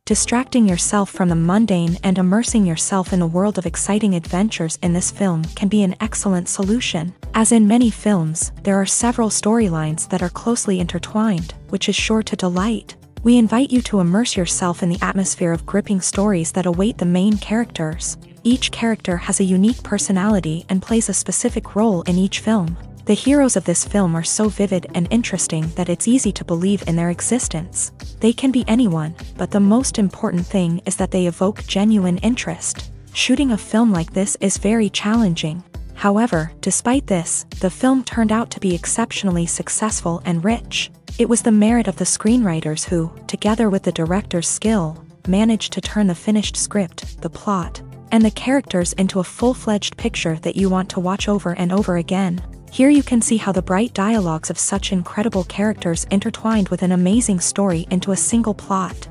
Distracting yourself from the mundane and immersing yourself in a world of exciting adventures in this film can be an excellent solution. As in many films, there are several storylines that are closely intertwined, which is sure to delight. We invite you to immerse yourself in the atmosphere of gripping stories that await the main characters. Each character has a unique personality and plays a specific role in each film. The heroes of this film are so vivid and interesting that it's easy to believe in their existence. They can be anyone, but the most important thing is that they evoke genuine interest. Shooting a film like this is very challenging. However, despite this, the film turned out to be exceptionally successful and rich. It was the merit of the screenwriters who, together with the director's skill, managed to turn the finished script, the plot, and the characters into a full-fledged picture that you want to watch over and over again. Here you can see how the bright dialogues of such incredible characters intertwined with an amazing story into a single plot.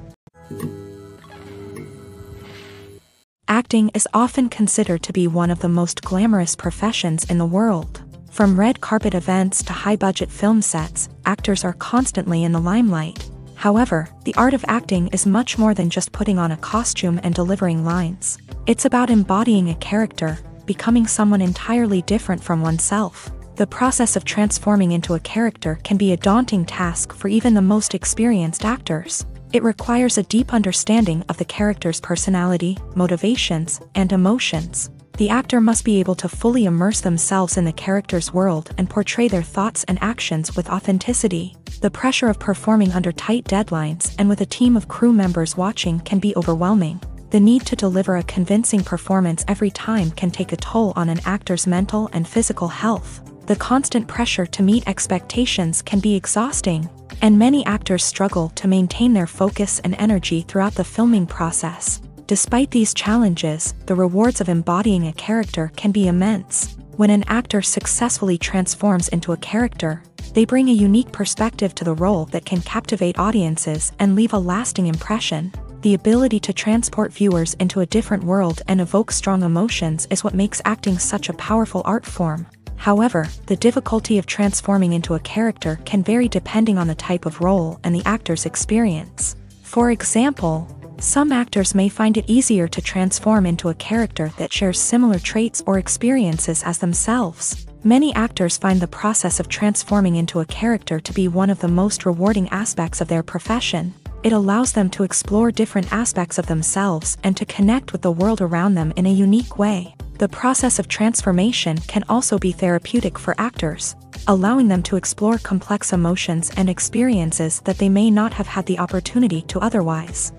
Acting is often considered to be one of the most glamorous professions in the world. From red carpet events to high-budget film sets, actors are constantly in the limelight. However, the art of acting is much more than just putting on a costume and delivering lines. It's about embodying a character, becoming someone entirely different from oneself. The process of transforming into a character can be a daunting task for even the most experienced actors. It requires a deep understanding of the character's personality, motivations, and emotions. The actor must be able to fully immerse themselves in the character's world and portray their thoughts and actions with authenticity. The pressure of performing under tight deadlines and with a team of crew members watching can be overwhelming. The need to deliver a convincing performance every time can take a toll on an actor's mental and physical health. The constant pressure to meet expectations can be exhausting, and many actors struggle to maintain their focus and energy throughout the filming process. Despite these challenges, the rewards of embodying a character can be immense. When an actor successfully transforms into a character, they bring a unique perspective to the role that can captivate audiences and leave a lasting impression. The ability to transport viewers into a different world and evoke strong emotions is what makes acting such a powerful art form. However, the difficulty of transforming into a character can vary depending on the type of role and the actor's experience. For example, some actors may find it easier to transform into a character that shares similar traits or experiences as themselves. Many actors find the process of transforming into a character to be one of the most rewarding aspects of their profession. It allows them to explore different aspects of themselves and to connect with the world around them in a unique way. The process of transformation can also be therapeutic for actors, allowing them to explore complex emotions and experiences that they may not have had the opportunity to otherwise.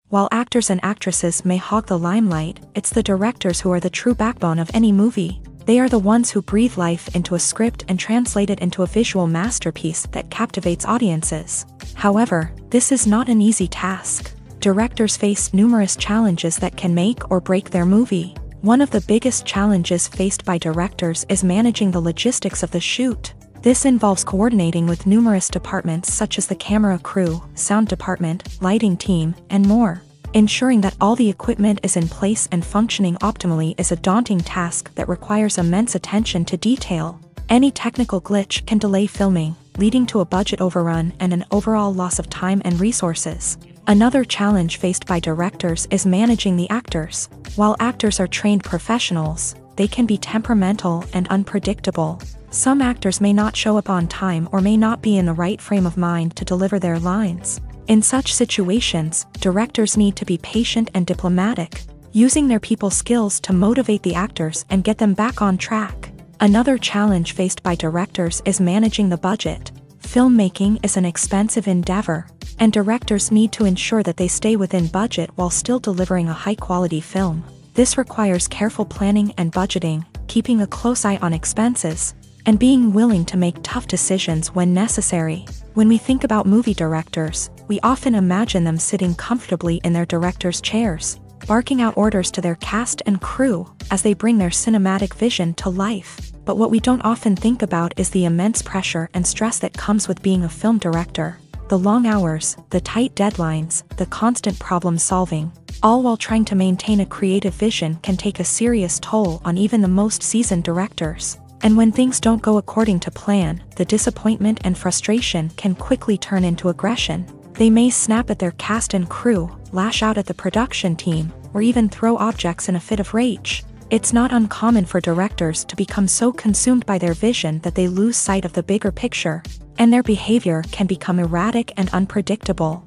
While actors and actresses may hog the limelight, it's the directors who are the true backbone of any movie. They are the ones who breathe life into a script and translate it into a visual masterpiece that captivates audiences. However, this is not an easy task. Directors face numerous challenges that can make or break their movie. One of the biggest challenges faced by directors is managing the logistics of the shoot. This involves coordinating with numerous departments such as the camera crew, sound department, lighting team, and more. Ensuring that all the equipment is in place and functioning optimally is a daunting task that requires immense attention to detail. Any technical glitch can delay filming, leading to a budget overrun and an overall loss of time and resources. Another challenge faced by directors is managing the actors. While actors are trained professionals, they can be temperamental and unpredictable. Some actors may not show up on time or may not be in the right frame of mind to deliver their lines. In such situations, directors need to be patient and diplomatic, using their people skills to motivate the actors and get them back on track. Another challenge faced by directors is managing the budget. Filmmaking is an expensive endeavor, and directors need to ensure that they stay within budget while still delivering a high-quality film. This requires careful planning and budgeting, keeping a close eye on expenses, and being willing to make tough decisions when necessary. When we think about movie directors, we often imagine them sitting comfortably in their director's chairs, barking out orders to their cast and crew as they bring their cinematic vision to life. But what we don't often think about is the immense pressure and stress that comes with being a film director. The long hours, the tight deadlines, the constant problem solving, all while trying to maintain a creative vision can take a serious toll on even the most seasoned directors. And when things don't go according to plan, the disappointment and frustration can quickly turn into aggression. They may snap at their cast and crew, lash out at the production team, or even throw objects in a fit of rage. It's not uncommon for directors to become so consumed by their vision that they lose sight of the bigger picture, and their behavior can become erratic and unpredictable.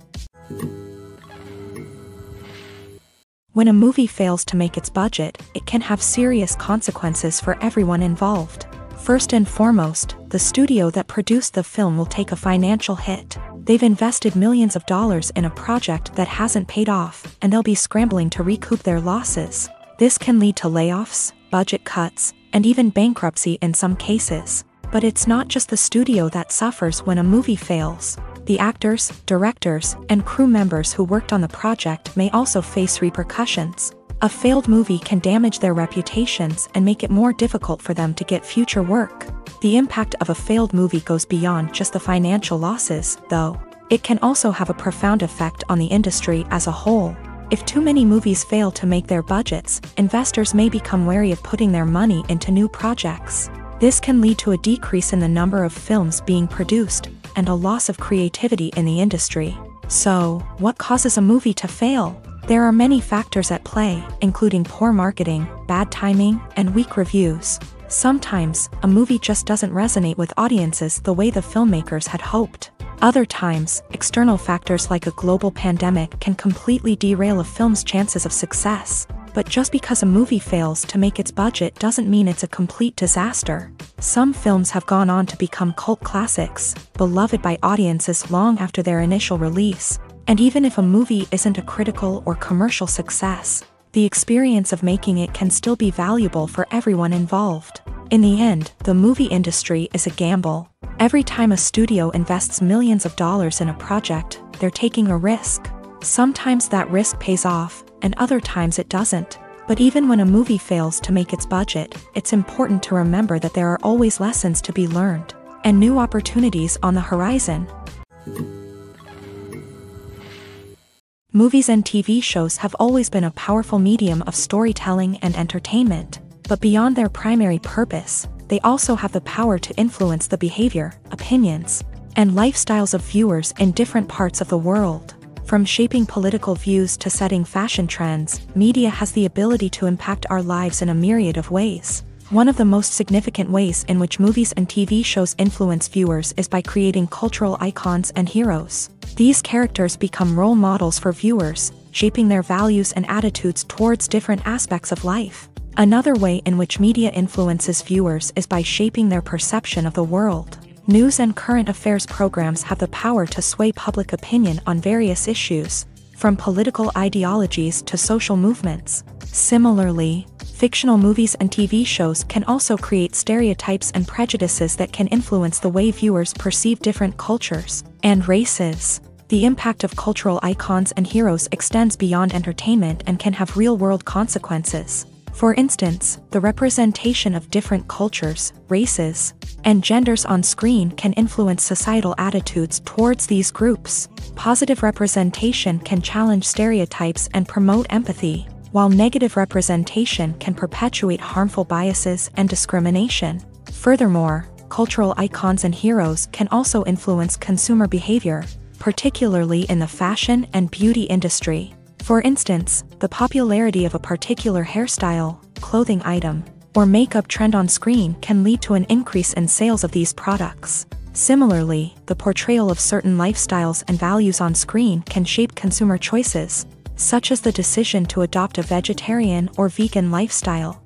When a movie fails to make its budget, it can have serious consequences for everyone involved. First and foremost, the studio that produced the film will take a financial hit. They've invested millions of dollars in a project that hasn't paid off, and they'll be scrambling to recoup their losses. This can lead to layoffs, budget cuts, and even bankruptcy in some cases. But it's not just the studio that suffers when a movie fails. The actors, directors, and crew members who worked on the project may also face repercussions. A failed movie can damage their reputations and make it more difficult for them to get future work. The impact of a failed movie goes beyond just the financial losses, though. It can also have a profound effect on the industry as a whole. If too many movies fail to make their budgets, investors may become wary of putting their money into new projects. This can lead to a decrease in the number of films being produced, and a loss of creativity in the industry. So, what causes a movie to fail? There are many factors at play, including poor marketing, bad timing, and weak reviews. Sometimes, a movie just doesn't resonate with audiences the way the filmmakers had hoped. Other times, external factors like a global pandemic can completely derail a film's chances of success. But just because a movie fails to make its budget doesn't mean it's a complete disaster. Some films have gone on to become cult classics, beloved by audiences long after their initial release. And even if a movie isn't a critical or commercial success, the experience of making it can still be valuable for everyone involved. In the end, the movie industry is a gamble. Every time a studio invests millions of dollars in a project, they're taking a risk. Sometimes that risk pays off, and other times it doesn't. But even when a movie fails to make its budget, it's important to remember that there are always lessons to be learned, and new opportunities on the horizon. Movies and TV shows have always been a powerful medium of storytelling and entertainment, but beyond their primary purpose, they also have the power to influence the behavior, opinions, and lifestyles of viewers in different parts of the world. From shaping political views to setting fashion trends, media has the ability to impact our lives in a myriad of ways. One of the most significant ways in which movies and TV shows influence viewers is by creating cultural icons and heroes. These characters become role models for viewers, shaping their values and attitudes towards different aspects of life. Another way in which media influences viewers is by shaping their perception of the world. News and current affairs programs have the power to sway public opinion on various issues, from political ideologies to social movements. Similarly, fictional movies and TV shows can also create stereotypes and prejudices that can influence the way viewers perceive different cultures and races. The impact of cultural icons and heroes extends beyond entertainment and can have real-world consequences. For instance, the representation of different cultures, races, and genders on screen can influence societal attitudes towards these groups. Positive representation can challenge stereotypes and promote empathy, while negative representation can perpetuate harmful biases and discrimination. Furthermore, cultural icons and heroes can also influence consumer behavior, particularly in the fashion and beauty industry. For instance, the popularity of a particular hairstyle, clothing item, or makeup trend on screen can lead to an increase in sales of these products. Similarly, the portrayal of certain lifestyles and values on screen can shape consumer choices, such as the decision to adopt a vegetarian or vegan lifestyle.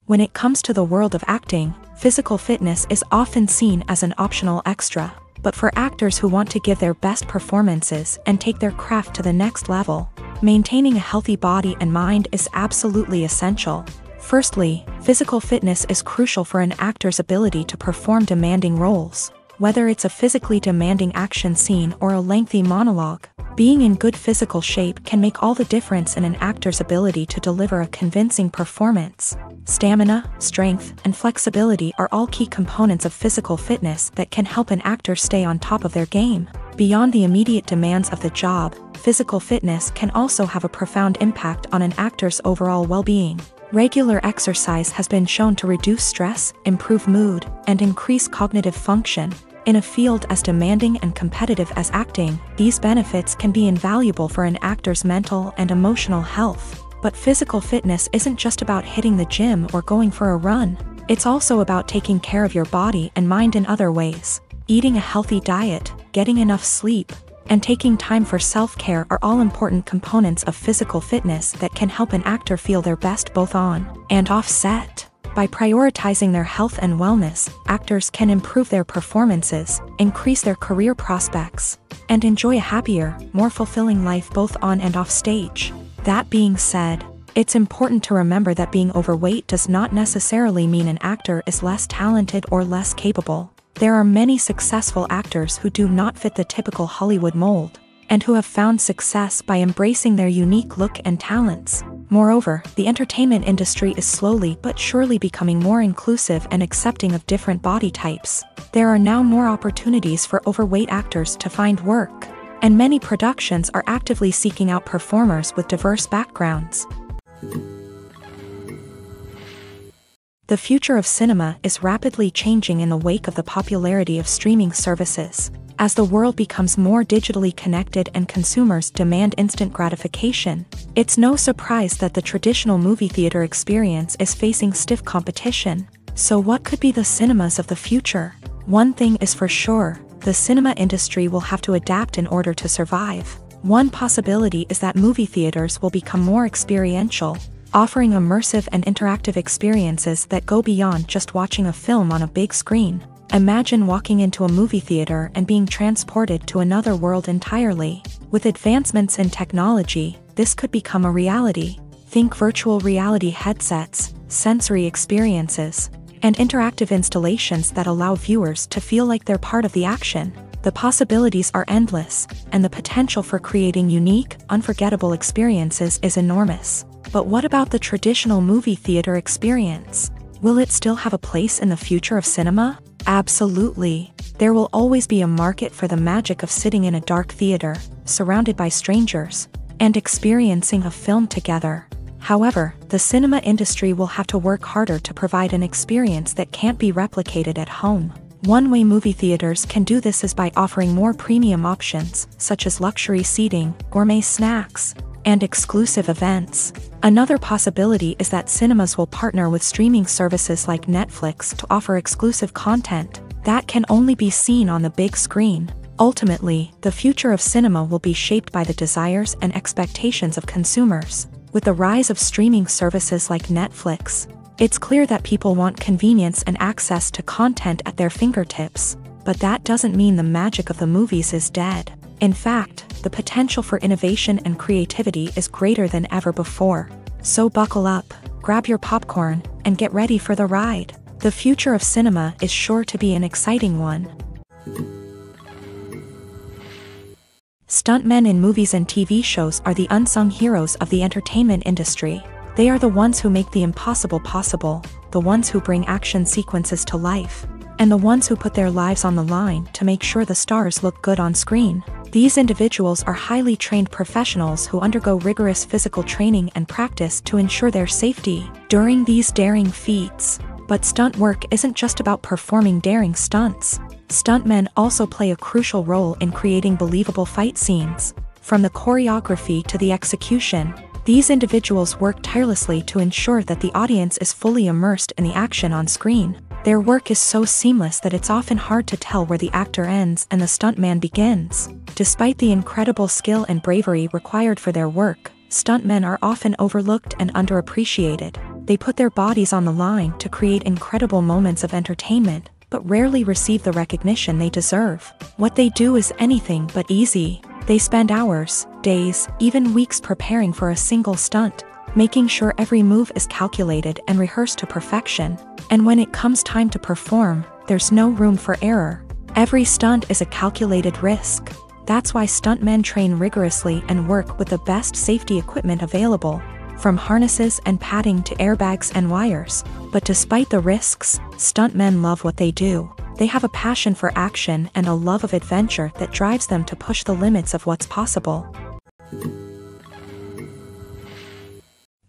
When it comes to the world of acting, physical fitness is often seen as an optional extra. But for actors who want to give their best performances and take their craft to the next level, maintaining a healthy body and mind is absolutely essential. Firstly, physical fitness is crucial for an actor's ability to perform demanding roles. Whether it's a physically demanding action scene or a lengthy monologue, being in good physical shape can make all the difference in an actor's ability to deliver a convincing performance. Stamina, strength, and flexibility are all key components of physical fitness that can help an actor stay on top of their game. Beyond the immediate demands of the job, physical fitness can also have a profound impact on an actor's overall well-being. Regular exercise has been shown to reduce stress, improve mood, and increase cognitive function. In a field as demanding and competitive as acting, these benefits can be invaluable for an actor's mental and emotional health. But physical fitness isn't just about hitting the gym or going for a run. It's also about taking care of your body and mind in other ways. Eating a healthy diet, getting enough sleep, and taking time for self-care are all important components of physical fitness that can help an actor feel their best both on and off set. By prioritizing their health and wellness, actors can improve their performances, increase their career prospects, and enjoy a happier, more fulfilling life both on and off stage. That being said, it's important to remember that being overweight does not necessarily mean an actor is less talented or less capable. There are many successful actors who do not fit the typical Hollywood mold, and who have found success by embracing their unique look and talents. Moreover, the entertainment industry is slowly but surely becoming more inclusive and accepting of different body types. There are now more opportunities for overweight actors to find work, and many productions are actively seeking out performers with diverse backgrounds. The future of cinema is rapidly changing in the wake of the popularity of streaming services. As the world becomes more digitally connected and consumers demand instant gratification, it's no surprise that the traditional movie theater experience is facing stiff competition. So what could be the cinemas of the future? One thing is for sure, the cinema industry will have to adapt in order to survive. One possibility is that movie theaters will become more experiential, offering immersive and interactive experiences that go beyond just watching a film on a big screen. Imagine walking into a movie theater and being transported to another world entirely. With advancements in technology, this could become a reality. Think virtual reality headsets, sensory experiences, and interactive installations that allow viewers to feel like they're part of the action. The possibilities are endless, and the potential for creating unique, unforgettable experiences is enormous. But what about the traditional movie theater experience? Will it still have a place in the future of cinema? Absolutely. There will always be a market for the magic of sitting in a dark theater, surrounded by strangers, and experiencing a film together. However, the cinema industry will have to work harder to provide an experience that can't be replicated at home. One way movie theaters can do this is by offering more premium options, such as luxury seating, gourmet snacks, and exclusive events. Another possibility is that cinemas will partner with streaming services like Netflix to offer exclusive content that can only be seen on the big screen. Ultimately, the future of cinema will be shaped by the desires and expectations of consumers. With the rise of streaming services like Netflix, it's clear that people want convenience and access to content at their fingertips. But that doesn't mean the magic of the movies is dead. In fact, the potential for innovation and creativity is greater than ever before. So buckle up, grab your popcorn, and get ready for the ride. The future of cinema is sure to be an exciting one. Stuntmen in movies and TV shows are the unsung heroes of the entertainment industry. They are the ones who make the impossible possible, the ones who bring action sequences to life, and the ones who put their lives on the line to make sure the stars look good on screen. These individuals are highly trained professionals who undergo rigorous physical training and practice to ensure their safety during these daring feats. But stunt work isn't just about performing daring stunts. Stuntmen also play a crucial role in creating believable fight scenes. From the choreography to the execution, These individuals work tirelessly to ensure that the audience is fully immersed in the action on screen. Their work is so seamless that it's often hard to tell where the actor ends and the stuntman begins. Despite the incredible skill and bravery required for their work, stuntmen are often overlooked and underappreciated. They put their bodies on the line to create incredible moments of entertainment, but rarely receive the recognition they deserve. What they do is anything but easy. They spend hours, days, even weeks preparing for a single stunt, making sure every move is calculated and rehearsed to perfection. And when it comes time to perform, there's no room for error. Every stunt is a calculated risk. That's why stuntmen train rigorously and work with the best safety equipment available, from harnesses and padding to airbags and wires. But despite the risks, stuntmen love what they do. They have a passion for action and a love of adventure that drives them to push the limits of what's possible.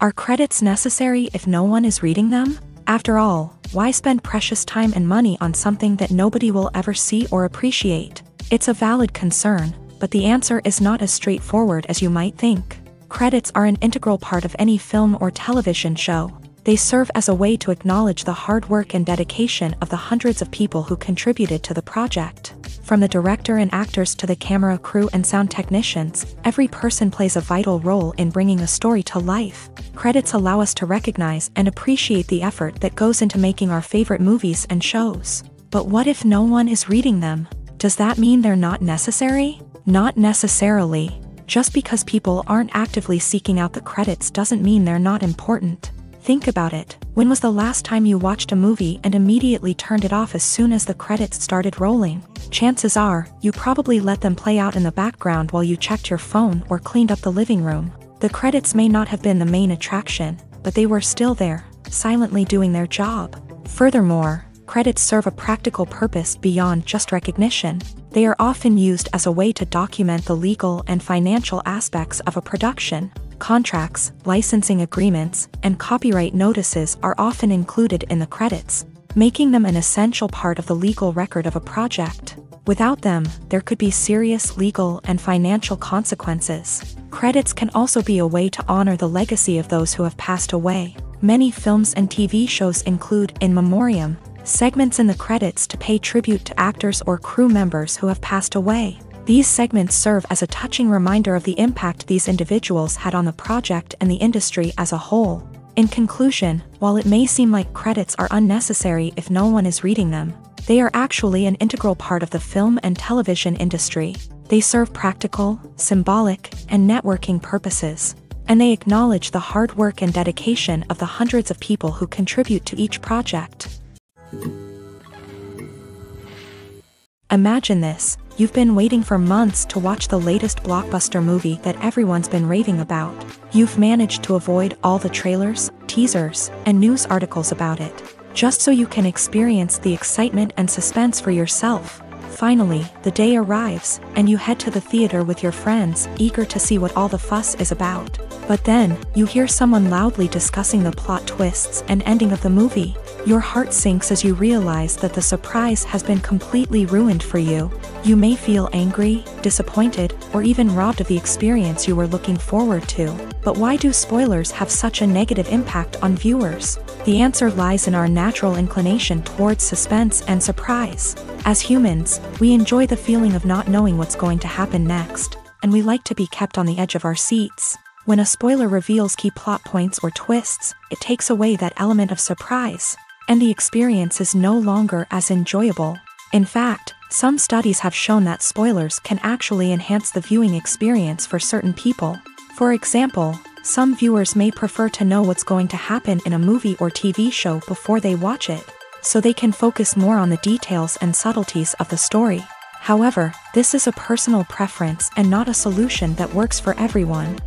Are credits necessary if no one is reading them? After all, why spend precious time and money on something that nobody will ever see or appreciate? It's a valid concern, but the answer is not as straightforward as you might think. Credits are an integral part of any film or television show. They serve as a way to acknowledge the hard work and dedication of the hundreds of people who contributed to the project. From the director and actors to the camera crew and sound technicians, every person plays a vital role in bringing a story to life. Credits allow us to recognize and appreciate the effort that goes into making our favorite movies and shows. But what if no one is reading them? Does that mean they're not necessary? Not necessarily. Just because people aren't actively seeking out the credits doesn't mean they're not important. Think about it. When was the last time you watched a movie and immediately turned it off as soon as the credits started rolling? Chances are, you probably let them play out in the background while you checked your phone or cleaned up the living room. The credits may not have been the main attraction, but they were still there, silently doing their job. Furthermore, credits serve a practical purpose beyond just recognition. They are often used as a way to document the legal and financial aspects of a production. Contracts, licensing agreements, and copyright notices are often included in the credits, making them an essential part of the legal record of a project. Without them, there could be serious legal and financial consequences. Credits can also be a way to honor the legacy of those who have passed away. Many films and TV shows include in memoriam segments in the credits to pay tribute to actors or crew members who have passed away. These segments serve as a touching reminder of the impact these individuals had on the project and the industry as a whole. In conclusion, while it may seem like credits are unnecessary if no one is reading them, they are actually an integral part of the film and television industry. They serve practical, symbolic, and networking purposes, and they acknowledge the hard work and dedication of the hundreds of people who contribute to each project. Imagine this. You've been waiting for months to watch the latest blockbuster movie that everyone's been raving about. You've managed to avoid all the trailers, teasers, and news articles about it, just so you can experience the excitement and suspense for yourself. Finally, the day arrives, and you head to the theater with your friends, eager to see what all the fuss is about. But then, you hear someone loudly discussing the plot twists and ending of the movie. Your heart sinks as you realize that the surprise has been completely ruined for you. You may feel angry, disappointed, or even robbed of the experience you were looking forward to. But why do spoilers have such a negative impact on viewers? The answer lies in our natural inclination towards suspense and surprise. As humans, we enjoy the feeling of not knowing what's going to happen next, and we like to be kept on the edge of our seats. When a spoiler reveals key plot points or twists, it takes away that element of surprise, and the experience is no longer as enjoyable. In fact, some studies have shown that spoilers can actually enhance the viewing experience for certain people. For example, some viewers may prefer to know what's going to happen in a movie or TV show before they watch it, so they can focus more on the details and subtleties of the story. However, this is a personal preference and not a solution that works for everyone.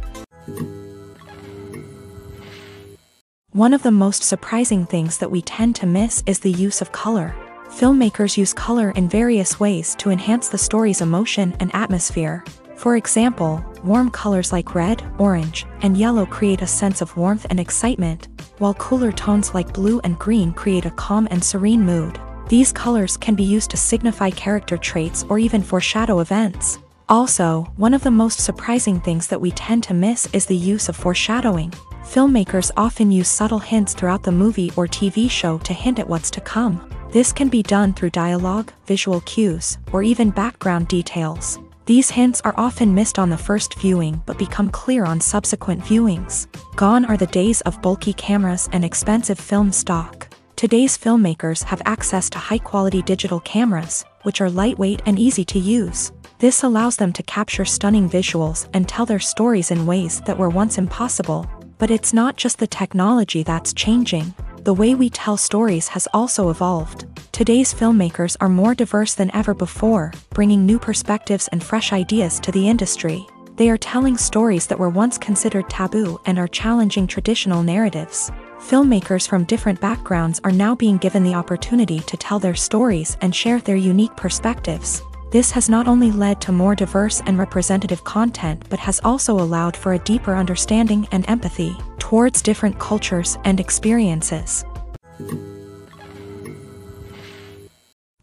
One of the most surprising things that we tend to miss is the use of color. Filmmakers use color in various ways to enhance the story's emotion and atmosphere. For example, warm colors like red, orange, and yellow create a sense of warmth and excitement, while cooler tones like blue and green create a calm and serene mood. These colors can be used to signify character traits or even foreshadow events. Also, one of the most surprising things that we tend to miss is the use of foreshadowing. Filmmakers often use subtle hints throughout the movie or TV show to hint at what's to come. This can be done through dialogue, visual cues, or even background details. These hints are often missed on the first viewing but become clear on subsequent viewings. Gone are the days of bulky cameras and expensive film stock. Today's filmmakers have access to high-quality digital cameras, which are lightweight and easy to use. This allows them to capture stunning visuals and tell their stories in ways that were once impossible. But it's not just the technology that's changing. The way we tell stories has also evolved. Today's filmmakers are more diverse than ever before, bringing new perspectives and fresh ideas to the industry. They are telling stories that were once considered taboo and are challenging traditional narratives. Filmmakers from different backgrounds are now being given the opportunity to tell their stories and share their unique perspectives. This has not only led to more diverse and representative content but has also allowed for a deeper understanding and empathy towards different cultures and experiences.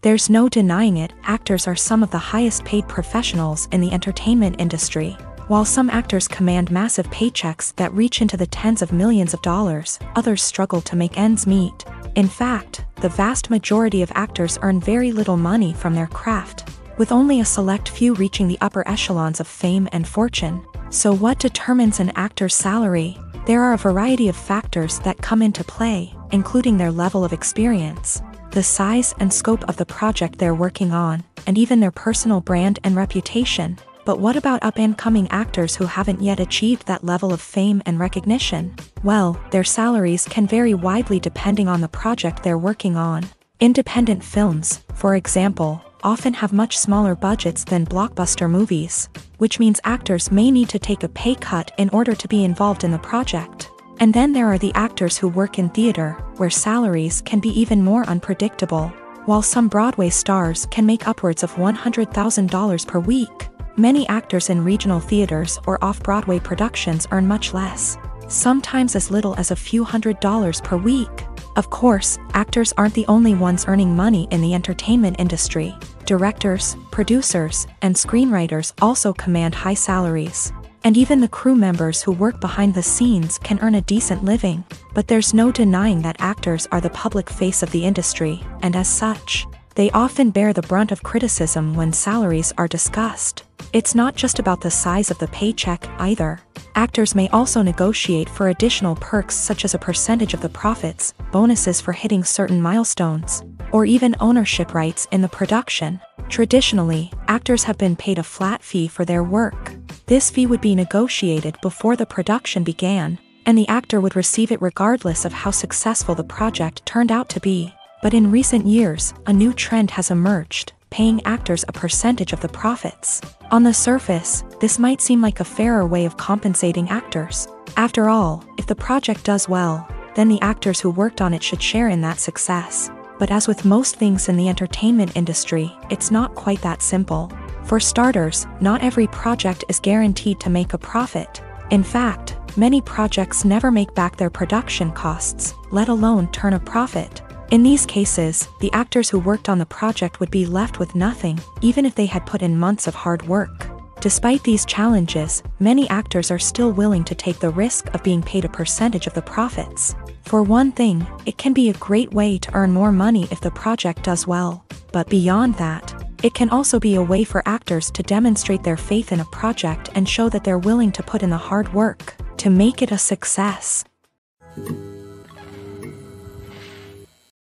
There's no denying it, actors are some of the highest paid professionals in the entertainment industry. While some actors command massive paychecks that reach into the tens of millions of dollars, others struggle to make ends meet. In fact, the vast majority of actors earn very little money from their craft, with only a select few reaching the upper echelons of fame and fortune. So what determines an actor's salary? There are a variety of factors that come into play, including their level of experience, the size and scope of the project they're working on, and even their personal brand and reputation. But what about up-and-coming actors who haven't yet achieved that level of fame and recognition? Well, their salaries can vary widely depending on the project they're working on. Independent films, for example, often have much smaller budgets than blockbuster movies, which means actors may need to take a pay cut in order to be involved in the project. And then there are the actors who work in theater, where salaries can be even more unpredictable. While some Broadway stars can make upwards of $100,000 per week, many actors in regional theaters or off-Broadway productions earn much less, sometimes as little as a few $100s per week. Of course, actors aren't the only ones earning money in the entertainment industry. Directors, producers, and screenwriters also command high salaries. And even the crew members who work behind the scenes can earn a decent living. But there's no denying that actors are the public face of the industry, and as such, they often bear the brunt of criticism when salaries are discussed. It's not just about the size of the paycheck, either. Actors may also negotiate for additional perks such as a percentage of the profits, bonuses for hitting certain milestones, or even ownership rights in the production. Traditionally, actors have been paid a flat fee for their work. This fee would be negotiated before the production began, and the actor would receive it regardless of how successful the project turned out to be. But in recent years, a new trend has emerged, paying actors a percentage of the profits. On the surface, this might seem like a fairer way of compensating actors. After all, if the project does well, then the actors who worked on it should share in that success. But as with most things in the entertainment industry, it's not quite that simple. For starters, not every project is guaranteed to make a profit. In fact, many projects never make back their production costs, let alone turn a profit. In these cases, the actors who worked on the project would be left with nothing, even if they had put in months of hard work. Despite these challenges, many actors are still willing to take the risk of being paid a percentage of the profits. For one thing, it can be a great way to earn more money if the project does well. But beyond that, it can also be a way for actors to demonstrate their faith in a project and show that they're willing to put in the hard work to make it a success.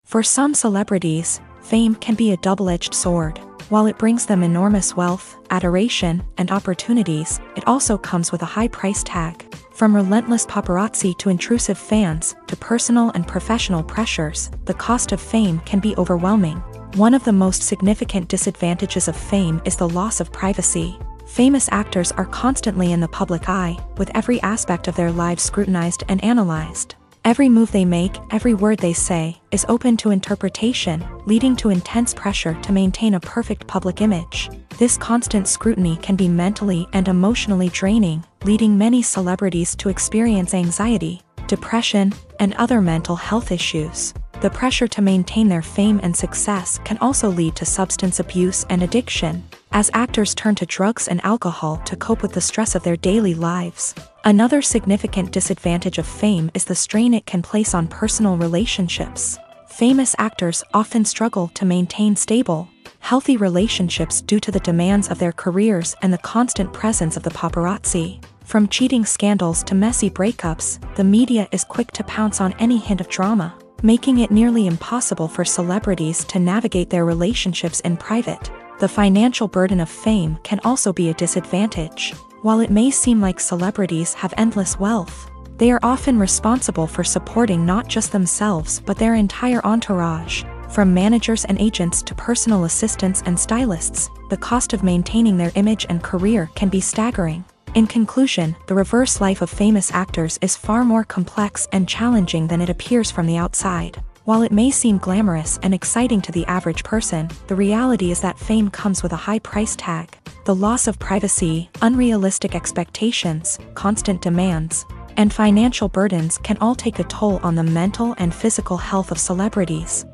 For some celebrities, fame can be a double-edged sword. While it brings them enormous wealth, adoration, and opportunities, it also comes with a high price tag. From relentless paparazzi to intrusive fans, to personal and professional pressures, the cost of fame can be overwhelming. One of the most significant disadvantages of fame is the loss of privacy. Famous actors are constantly in the public eye, with every aspect of their lives scrutinized and analyzed. Every move they make, every word they say, is open to interpretation, leading to intense pressure to maintain a perfect public image. This constant scrutiny can be mentally and emotionally draining, leading many celebrities to experience anxiety, depression, and other mental health issues. The pressure to maintain their fame and success can also lead to substance abuse and addiction. as actors turn to drugs and alcohol to cope with the stress of their daily lives. Another significant disadvantage of fame is the strain it can place on personal relationships. Famous actors often struggle to maintain stable, healthy relationships due to the demands of their careers and the constant presence of the paparazzi. From cheating scandals to messy breakups, the media is quick to pounce on any hint of drama, making it nearly impossible for celebrities to navigate their relationships in private. The financial burden of fame can also be a disadvantage. While it may seem like celebrities have endless wealth, they are often responsible for supporting not just themselves but their entire entourage. From managers and agents to personal assistants and stylists, the cost of maintaining their image and career can be staggering. In conclusion, the reverse life of famous actors is far more complex and challenging than it appears from the outside. While it may seem glamorous and exciting to the average person, the reality is that fame comes with a high price tag. The loss of privacy, unrealistic expectations, constant demands, and financial burdens can all take a toll on the mental and physical health of celebrities.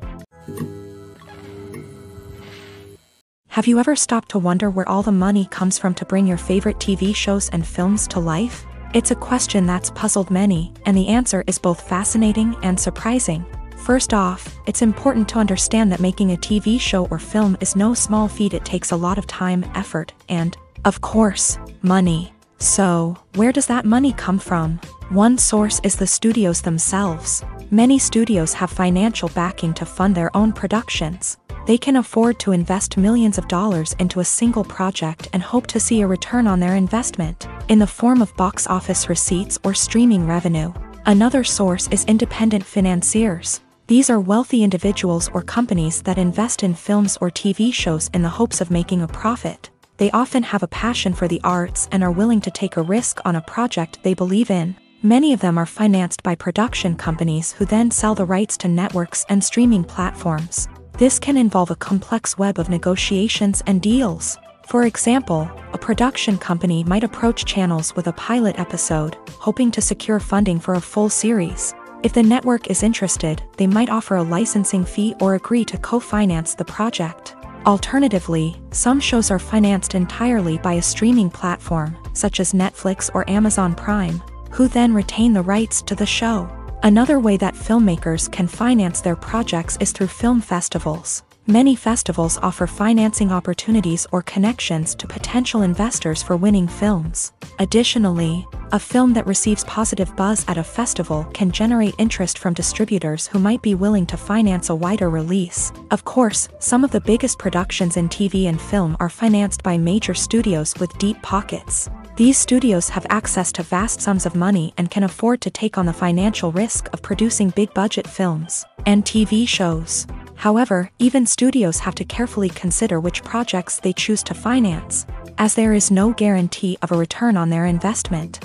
Have you ever stopped to wonder where all the money comes from to bring your favorite TV shows and films to life? It's a question that's puzzled many, and the answer is both fascinating and surprising. First off, it's important to understand that making a TV show or film is no small feat. It takes a lot of time, effort, and, of course, money. So, where does that money come from? One source is the studios themselves. Many studios have financial backing to fund their own productions. They can afford to invest millions of dollars into a single project and hope to see a return on their investment, in the form of box office receipts or streaming revenue. Another source is independent financiers. These are wealthy individuals or companies that invest in films or TV shows in the hopes of making a profit. They often have a passion for the arts and are willing to take a risk on a project they believe in. Many of them are financed by production companies who then sell the rights to networks and streaming platforms. This can involve a complex web of negotiations and deals. For example, a production company might approach channels with a pilot episode, hoping to secure funding for a full series. If the network is interested, they might offer a licensing fee or agree to co-finance the project. Alternatively, some shows are financed entirely by a streaming platform, such as Netflix or Amazon Prime, who then retain the rights to the show. Another way that filmmakers can finance their projects is through film festivals. Many festivals offer financing opportunities or connections to potential investors for winning films. Additionally, a film that receives positive buzz at a festival can generate interest from distributors who might be willing to finance a wider release. Of course, some of the biggest productions in TV and film are financed by major studios with deep pockets. These studios have access to vast sums of money and can afford to take on the financial risk of producing big-budget films and TV shows. However, even studios have to carefully consider which projects they choose to finance, as there is no guarantee of a return on their investment.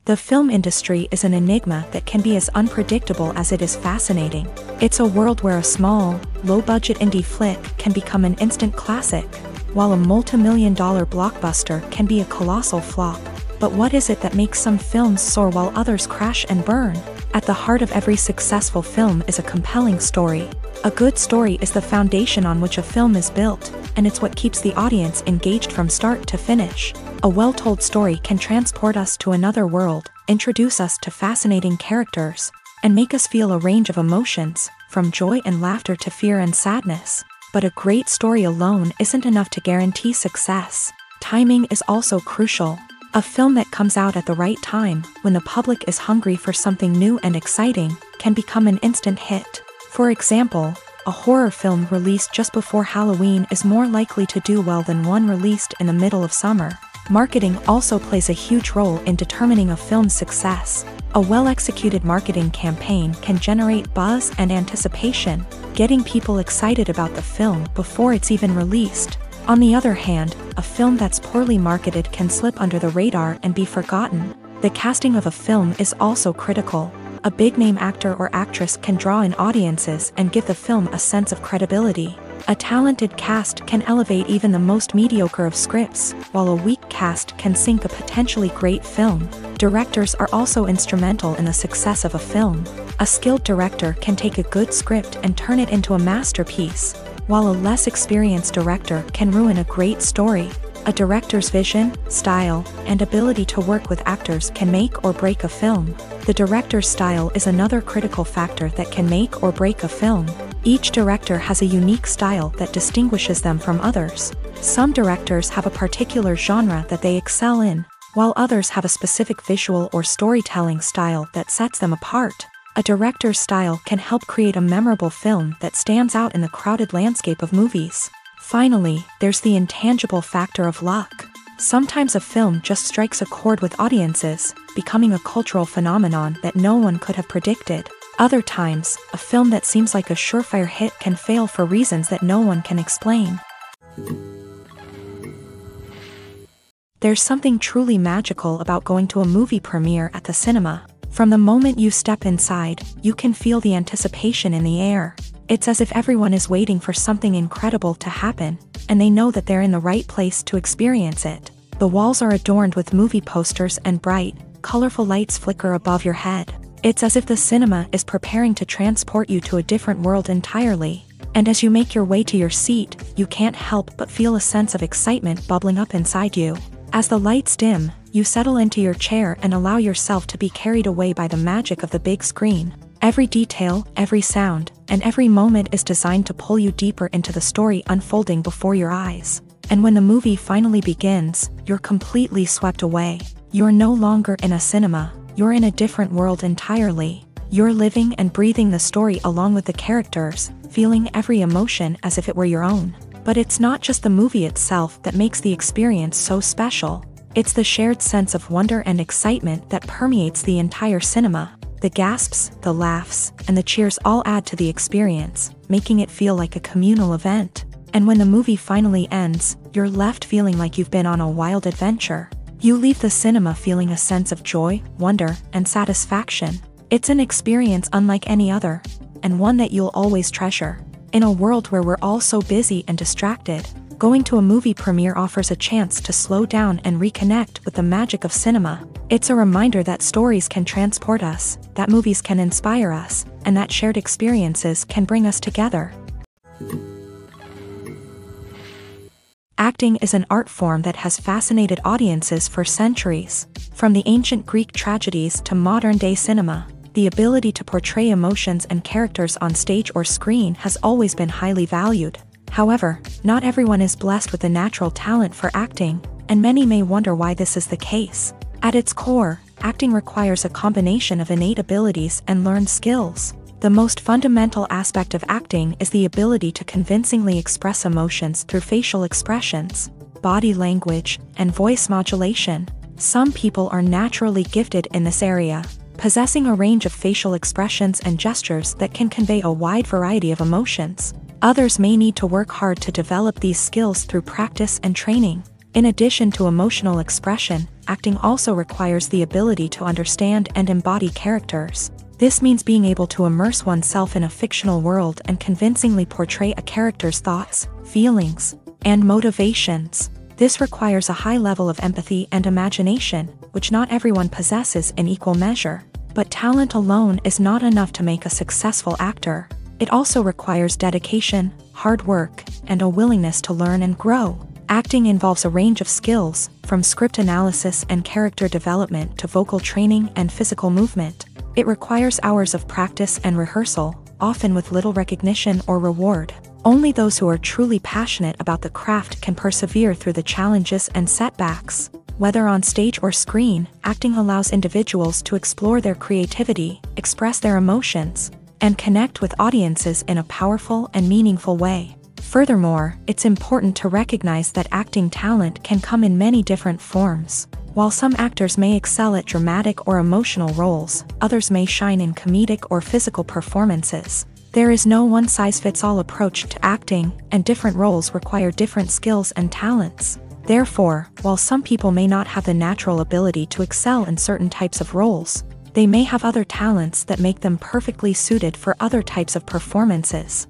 The film industry is an enigma that can be as unpredictable as it is fascinating. It's a world where a small, low-budget indie flick can become an instant classic, while a multi-million-dollar blockbuster can be a colossal flop. But what is it that makes some films soar while others crash and burn? At the heart of every successful film is a compelling story. A good story is the foundation on which a film is built, and it's what keeps the audience engaged from start to finish. A well-told story can transport us to another world, introduce us to fascinating characters, and make us feel a range of emotions, from joy and laughter to fear and sadness. But a great story alone isn't enough to guarantee success. Timing is also crucial. A film that comes out at the right time, when the public is hungry for something new and exciting, can become an instant hit. For example, a horror film released just before Halloween is more likely to do well than one released in the middle of summer. Marketing also plays a huge role in determining a film's success. A well-executed marketing campaign can generate buzz and anticipation, getting people excited about the film before it's even released. On the other hand, a film that's poorly marketed can slip under the radar and be forgotten. The casting of a film is also critical. A big-name actor or actress can draw in audiences and give the film a sense of credibility. A talented cast can elevate even the most mediocre of scripts, while a weak cast can sink a potentially great film. Directors are also instrumental in the success of a film. A skilled director can take a good script and turn it into a masterpiece. while a less experienced director can ruin a great story. A director's vision, style, and ability to work with actors can make or break a film. The director's style is another critical factor that can make or break a film. Each director has a unique style that distinguishes them from others. Some directors have a particular genre that they excel in, while others have a specific visual or storytelling style that sets them apart. A director's style can help create a memorable film that stands out in the crowded landscape of movies. Finally, there's the intangible factor of luck. Sometimes a film just strikes a chord with audiences, becoming a cultural phenomenon that no one could have predicted. Other times, a film that seems like a surefire hit can fail for reasons that no one can explain. There's something truly magical about going to a movie premiere at the cinema. From the moment you step inside, you can feel the anticipation in the air. It's as if everyone is waiting for something incredible to happen, and they know that they're in the right place to experience it. The walls are adorned with movie posters and bright, colorful lights flicker above your head. It's as if the cinema is preparing to transport you to a different world entirely. And as you make your way to your seat, you can't help but feel a sense of excitement bubbling up inside you. As the lights dim, you settle into your chair and allow yourself to be carried away by the magic of the big screen. Every detail, every sound, and every moment is designed to pull you deeper into the story unfolding before your eyes. And when the movie finally begins, you're completely swept away. You're no longer in a cinema, you're in a different world entirely. You're living and breathing the story along with the characters, feeling every emotion as if it were your own. But it's not just the movie itself that makes the experience so special. It's the shared sense of wonder and excitement that permeates the entire cinema. The gasps, the laughs, and the cheers all add to the experience, making it feel like a communal event. And when the movie finally ends, you're left feeling like you've been on a wild adventure. You leave the cinema feeling a sense of joy, wonder, and satisfaction. It's an experience unlike any other, and one that you'll always treasure. In a world where we're all so busy and distracted, going to a movie premiere offers a chance to slow down and reconnect with the magic of cinema. It's a reminder that stories can transport us, that movies can inspire us, and that shared experiences can bring us together. Acting is an art form that has fascinated audiences for centuries. From the ancient Greek tragedies to modern-day cinema, the ability to portray emotions and characters on stage or screen has always been highly valued. However, not everyone is blessed with a natural talent for acting, and many may wonder why this is the case. At its core, acting requires a combination of innate abilities and learned skills. The most fundamental aspect of acting is the ability to convincingly express emotions through facial expressions, body language, and voice modulation. Some people are naturally gifted in this area, possessing a range of facial expressions and gestures that can convey a wide variety of emotions. Others may need to work hard to develop these skills through practice and training. In addition to emotional expression, acting also requires the ability to understand and embody characters. This means being able to immerse oneself in a fictional world and convincingly portray a character's thoughts, feelings, and motivations. This requires a high level of empathy and imagination, which not everyone possesses in equal measure. But talent alone is not enough to make a successful actor. It also requires dedication, hard work, and a willingness to learn and grow. Acting involves a range of skills, from script analysis and character development to vocal training and physical movement. It requires hours of practice and rehearsal, often with little recognition or reward. Only those who are truly passionate about the craft can persevere through the challenges and setbacks. Whether on stage or screen, acting allows individuals to explore their creativity, express their emotions, and connect with audiences in a powerful and meaningful way. Furthermore, it's important to recognize that acting talent can come in many different forms. While some actors may excel at dramatic or emotional roles, others may shine in comedic or physical performances. There is no one-size-fits-all approach to acting, and different roles require different skills and talents. Therefore, while some people may not have the natural ability to excel in certain types of roles, they may have other talents that make them perfectly suited for other types of performances.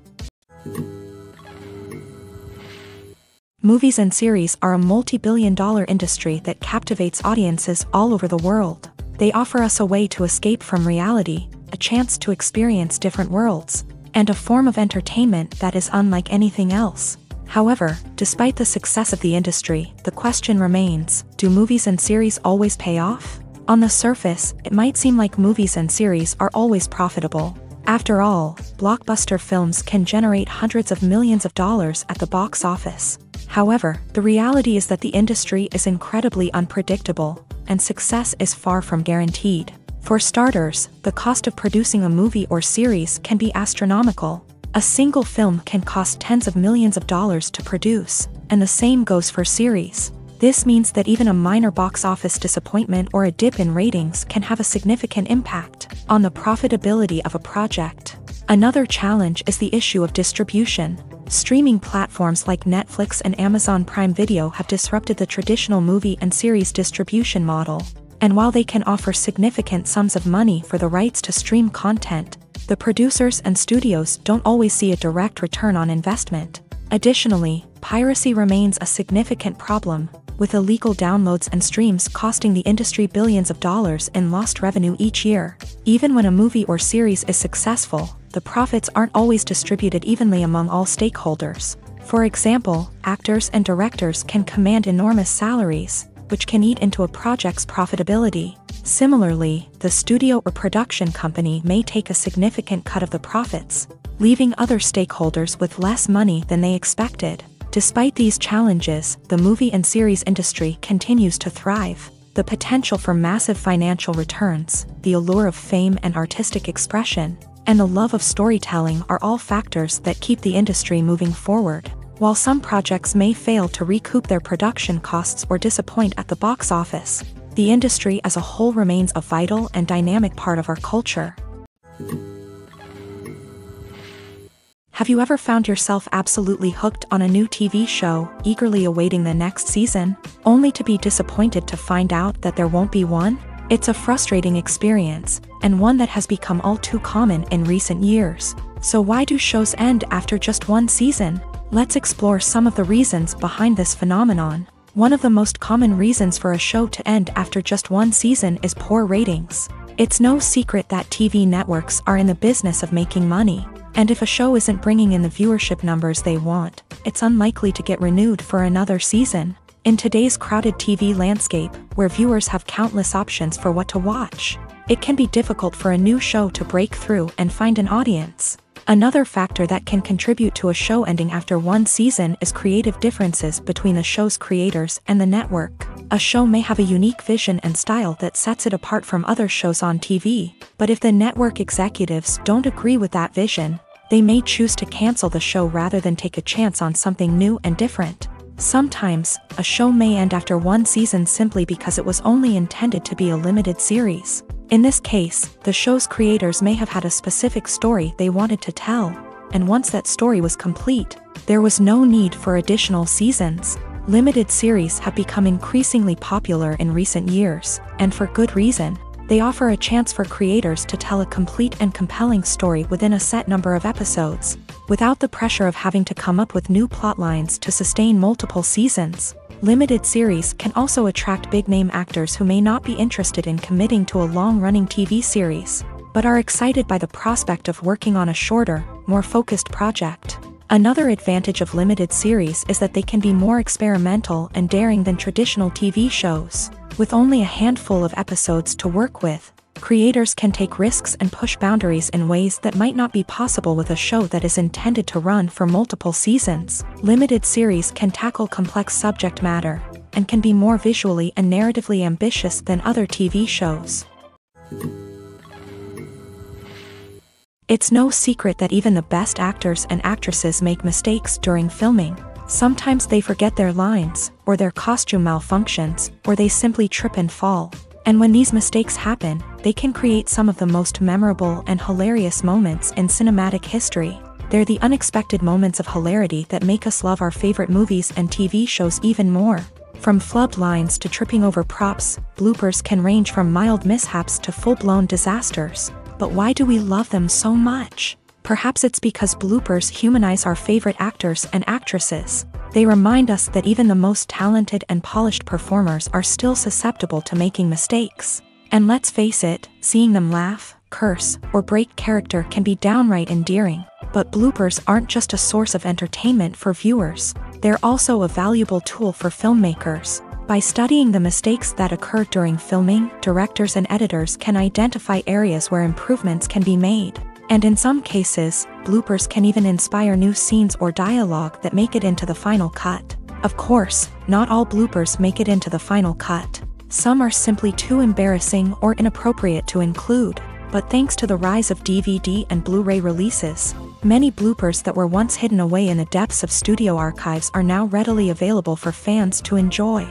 Movies and series are a multi-billion-dollar industry that captivates audiences all over the world. They offer us a way to escape from reality, a chance to experience different worlds, and a form of entertainment that is unlike anything else. However, despite the success of the industry, the question remains, do movies and series always pay off? On the surface, it might seem like movies and series are always profitable. After all, blockbuster films can generate hundreds of millions of dollars at the box office. However, the reality is that the industry is incredibly unpredictable, and success is far from guaranteed. For starters, the cost of producing a movie or series can be astronomical. A single film can cost tens of millions of dollars to produce, and the same goes for series. This means that even a minor box office disappointment or a dip in ratings can have a significant impact on the profitability of a project. Another challenge is the issue of distribution. Streaming platforms like Netflix and Amazon Prime Video have disrupted the traditional movie and series distribution model. And while they can offer significant sums of money for the rights to stream content, the producers and studios don't always see a direct return on investment. Additionally, piracy remains a significant problem, with illegal downloads and streams costing the industry billions of dollars in lost revenue each year. Even when a movie or series is successful, the profits aren't always distributed evenly among all stakeholders. For example, actors and directors can command enormous salaries, which can eat into a project's profitability. Similarly, the studio or production company may take a significant cut of the profits, leaving other stakeholders with less money than they expected. Despite these challenges, the movie and series industry continues to thrive. The potential for massive financial returns, the allure of fame and artistic expression, and the love of storytelling are all factors that keep the industry moving forward. While some projects may fail to recoup their production costs or disappoint at the box office, the industry as a whole remains a vital and dynamic part of our culture. Have you ever found yourself absolutely hooked on a new TV show, eagerly awaiting the next season, only to be disappointed to find out that there won't be one? It's a frustrating experience, and one that has become all too common in recent years. So why do shows end after just one season? Let's explore some of the reasons behind this phenomenon. One of the most common reasons for a show to end after just one season is poor ratings. It's no secret that TV networks are in the business of making money, and if a show isn't bringing in the viewership numbers they want, it's unlikely to get renewed for another season. In today's crowded TV landscape, where viewers have countless options for what to watch, it can be difficult for a new show to break through and find an audience. Another factor that can contribute to a show ending after one season is creative differences between the show's creators and the network. A show may have a unique vision and style that sets it apart from other shows on TV, but if the network executives don't agree with that vision, they may choose to cancel the show rather than take a chance on something new and different. Sometimes, a show may end after one season simply because it was only intended to be a limited series. In this case, the show's creators may have had a specific story they wanted to tell, and once that story was complete, there was no need for additional seasons. Limited series have become increasingly popular in recent years, and for good reason. They offer a chance for creators to tell a complete and compelling story within a set number of episodes, without the pressure of having to come up with new plotlines to sustain multiple seasons. Limited series can also attract big-name actors who may not be interested in committing to a long-running TV series, but are excited by the prospect of working on a shorter, more focused project. Another advantage of limited series is that they can be more experimental and daring than traditional TV shows. With only a handful of episodes to work with, creators can take risks and push boundaries in ways that might not be possible with a show that is intended to run for multiple seasons. Limited series can tackle complex subject matter, and can be more visually and narratively ambitious than other TV shows. It's no secret that even the best actors and actresses make mistakes during filming. Sometimes they forget their lines, or their costume malfunctions, or they simply trip and fall. And when these mistakes happen, they can create some of the most memorable and hilarious moments in cinematic history. They're the unexpected moments of hilarity that make us love our favorite movies and TV shows even more. From flubbed lines to tripping over props, bloopers can range from mild mishaps to full-blown disasters. But why do we love them so much? Perhaps it's because bloopers humanize our favorite actors and actresses. They remind us that even the most talented and polished performers are still susceptible to making mistakes. And let's face it, seeing them laugh, curse, or break character can be downright endearing. But bloopers aren't just a source of entertainment for viewers, they're also a valuable tool for filmmakers. By studying the mistakes that occur during filming, directors and editors can identify areas where improvements can be made. And in some cases, bloopers can even inspire new scenes or dialogue that make it into the final cut. Of course, not all bloopers make it into the final cut. Some are simply too embarrassing or inappropriate to include. But thanks to the rise of DVD and Blu-ray releases, many bloopers that were once hidden away in the depths of studio archives are now readily available for fans to enjoy.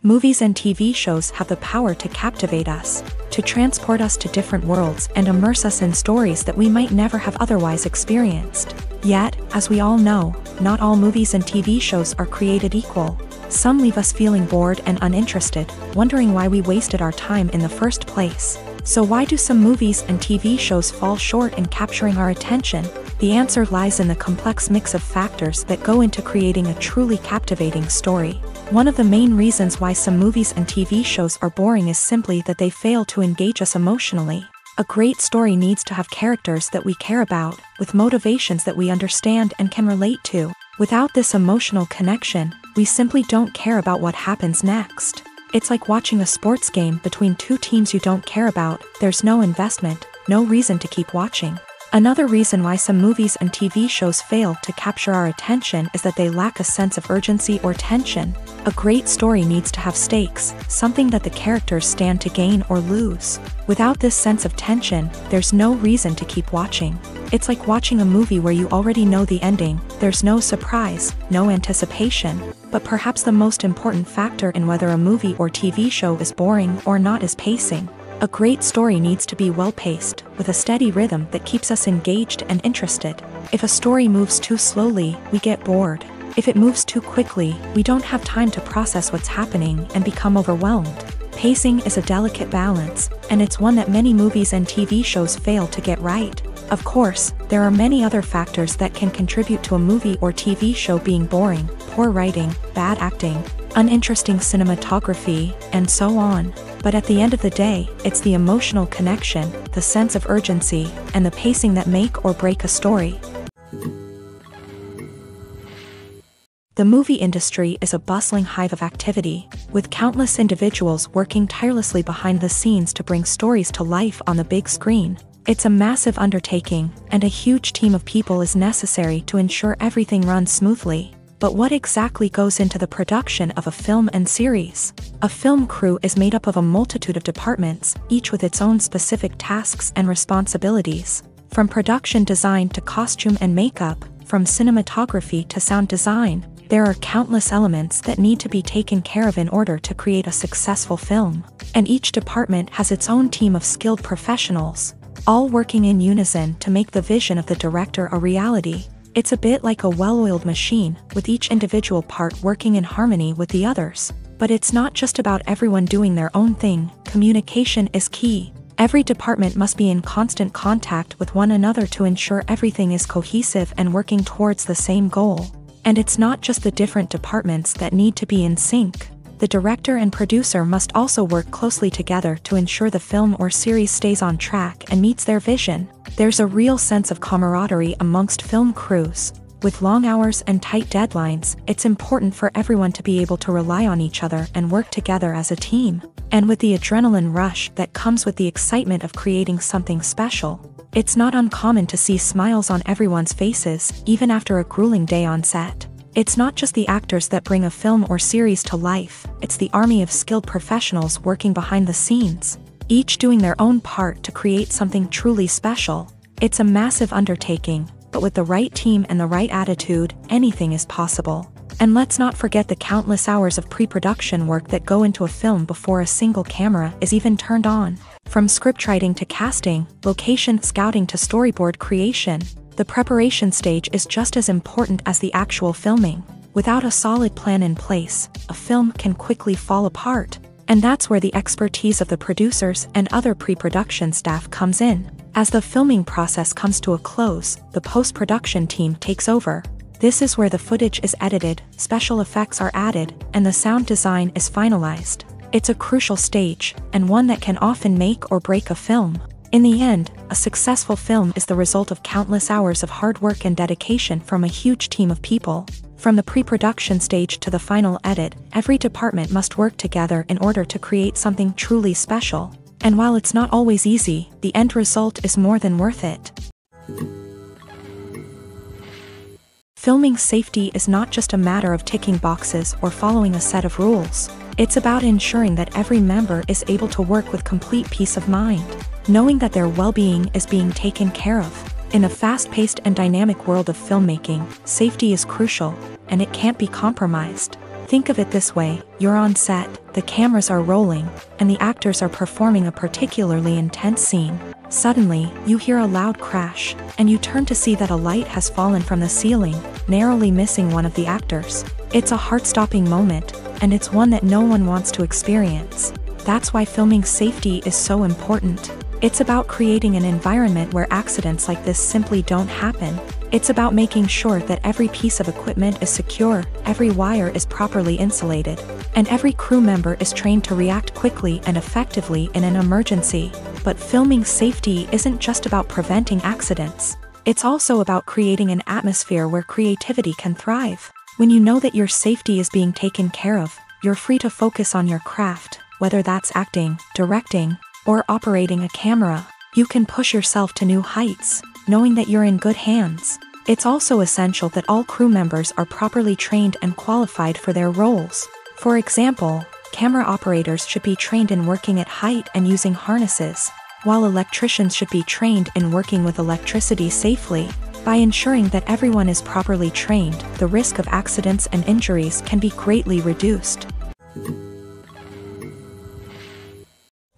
Movies and TV shows have the power to captivate us, to transport us to different worlds and immerse us in stories that we might never have otherwise experienced. Yet, as we all know, not all movies and TV shows are created equal. Some leave us feeling bored and uninterested, wondering why we wasted our time in the first place. So why do some movies and TV shows fall short in capturing our attention? The answer lies in the complex mix of factors that go into creating a truly captivating story. One of the main reasons why some movies and TV shows are boring is simply that they fail to engage us emotionally. A great story needs to have characters that we care about, with motivations that we understand and can relate to. Without this emotional connection, we simply don't care about what happens next. It's like watching a sports game between two teams you don't care about. There's no investment, no reason to keep watching. Another reason why some movies and TV shows fail to capture our attention is that they lack a sense of urgency or tension. A great story needs to have stakes, something that the characters stand to gain or lose. Without this sense of tension, there's no reason to keep watching. It's like watching a movie where you already know the ending. There's no surprise, no anticipation. But perhaps the most important factor in whether a movie or TV show is boring or not is pacing. A great story needs to be well-paced, with a steady rhythm that keeps us engaged and interested. If a story moves too slowly, we get bored. If it moves too quickly, we don't have time to process what's happening and become overwhelmed. Pacing is a delicate balance, and it's one that many movies and TV shows fail to get right. Of course, there are many other factors that can contribute to a movie or TV show being boring: poor writing, bad acting, uninteresting cinematography, and so on. But at the end of the day, it's the emotional connection, the sense of urgency, and the pacing that make or break a story. The movie industry is a bustling hive of activity, with countless individuals working tirelessly behind the scenes to bring stories to life on the big screen. It's a massive undertaking, and a huge team of people is necessary to ensure everything runs smoothly. But what exactly goes into the production of a film and series? A film crew is made up of a multitude of departments, each with its own specific tasks and responsibilities. From production design to costume and makeup, from cinematography to sound design, there are countless elements that need to be taken care of in order to create a successful film. And each department has its own team of skilled professionals, all working in unison to make the vision of the director a reality. It's a bit like a well-oiled machine, with each individual part working in harmony with the others. But it's not just about everyone doing their own thing. Communication is key. Every department must be in constant contact with one another to ensure everything is cohesive and working towards the same goal. And it's not just the different departments that need to be in sync. The director and producer must also work closely together to ensure the film or series stays on track and meets their vision. There's a real sense of camaraderie amongst film crews. With long hours and tight deadlines, it's important for everyone to be able to rely on each other and work together as a team. And with the adrenaline rush that comes with the excitement of creating something special, it's not uncommon to see smiles on everyone's faces, even after a grueling day on set. It's not just the actors that bring a film or series to life, it's the army of skilled professionals working behind the scenes, each doing their own part to create something truly special. It's a massive undertaking, but with the right team and the right attitude, anything is possible. And let's not forget the countless hours of pre-production work that go into a film before a single camera is even turned on. From scriptwriting to casting, location scouting to storyboard creation, the preparation stage is just as important as the actual filming. Without a solid plan in place, a film can quickly fall apart. And that's where the expertise of the producers and other pre-production staff comes in. As the filming process comes to a close, the post-production team takes over. This is where the footage is edited, special effects are added, and the sound design is finalized. It's a crucial stage, and one that can often make or break a film. In the end, a successful film is the result of countless hours of hard work and dedication from a huge team of people. From the pre-production stage to the final edit, every department must work together in order to create something truly special. And while it's not always easy, the end result is more than worth it. Filming safety is not just a matter of ticking boxes or following a set of rules. It's about ensuring that every member is able to work with complete peace of mind, knowing that their well-being is being taken care of. In a fast-paced and dynamic world of filmmaking, safety is crucial, and it can't be compromised. Think of it this way: you're on set, the cameras are rolling, and the actors are performing a particularly intense scene. Suddenly, you hear a loud crash, and you turn to see that a light has fallen from the ceiling, narrowly missing one of the actors. It's a heart-stopping moment, and it's one that no one wants to experience. That's why filming safety is so important. It's about creating an environment where accidents like this simply don't happen. It's about making sure that every piece of equipment is secure, every wire is properly insulated, and every crew member is trained to react quickly and effectively in an emergency. But filming safety isn't just about preventing accidents. It's also about creating an atmosphere where creativity can thrive. When you know that your safety is being taken care of, you're free to focus on your craft, whether that's acting, directing, or operating a camera. You can push yourself to new heights, knowing that you're in good hands. It's also essential that all crew members are properly trained and qualified for their roles. For example, camera operators should be trained in working at height and using harnesses, while electricians should be trained in working with electricity safely. By ensuring that everyone is properly trained, the risk of accidents and injuries can be greatly reduced.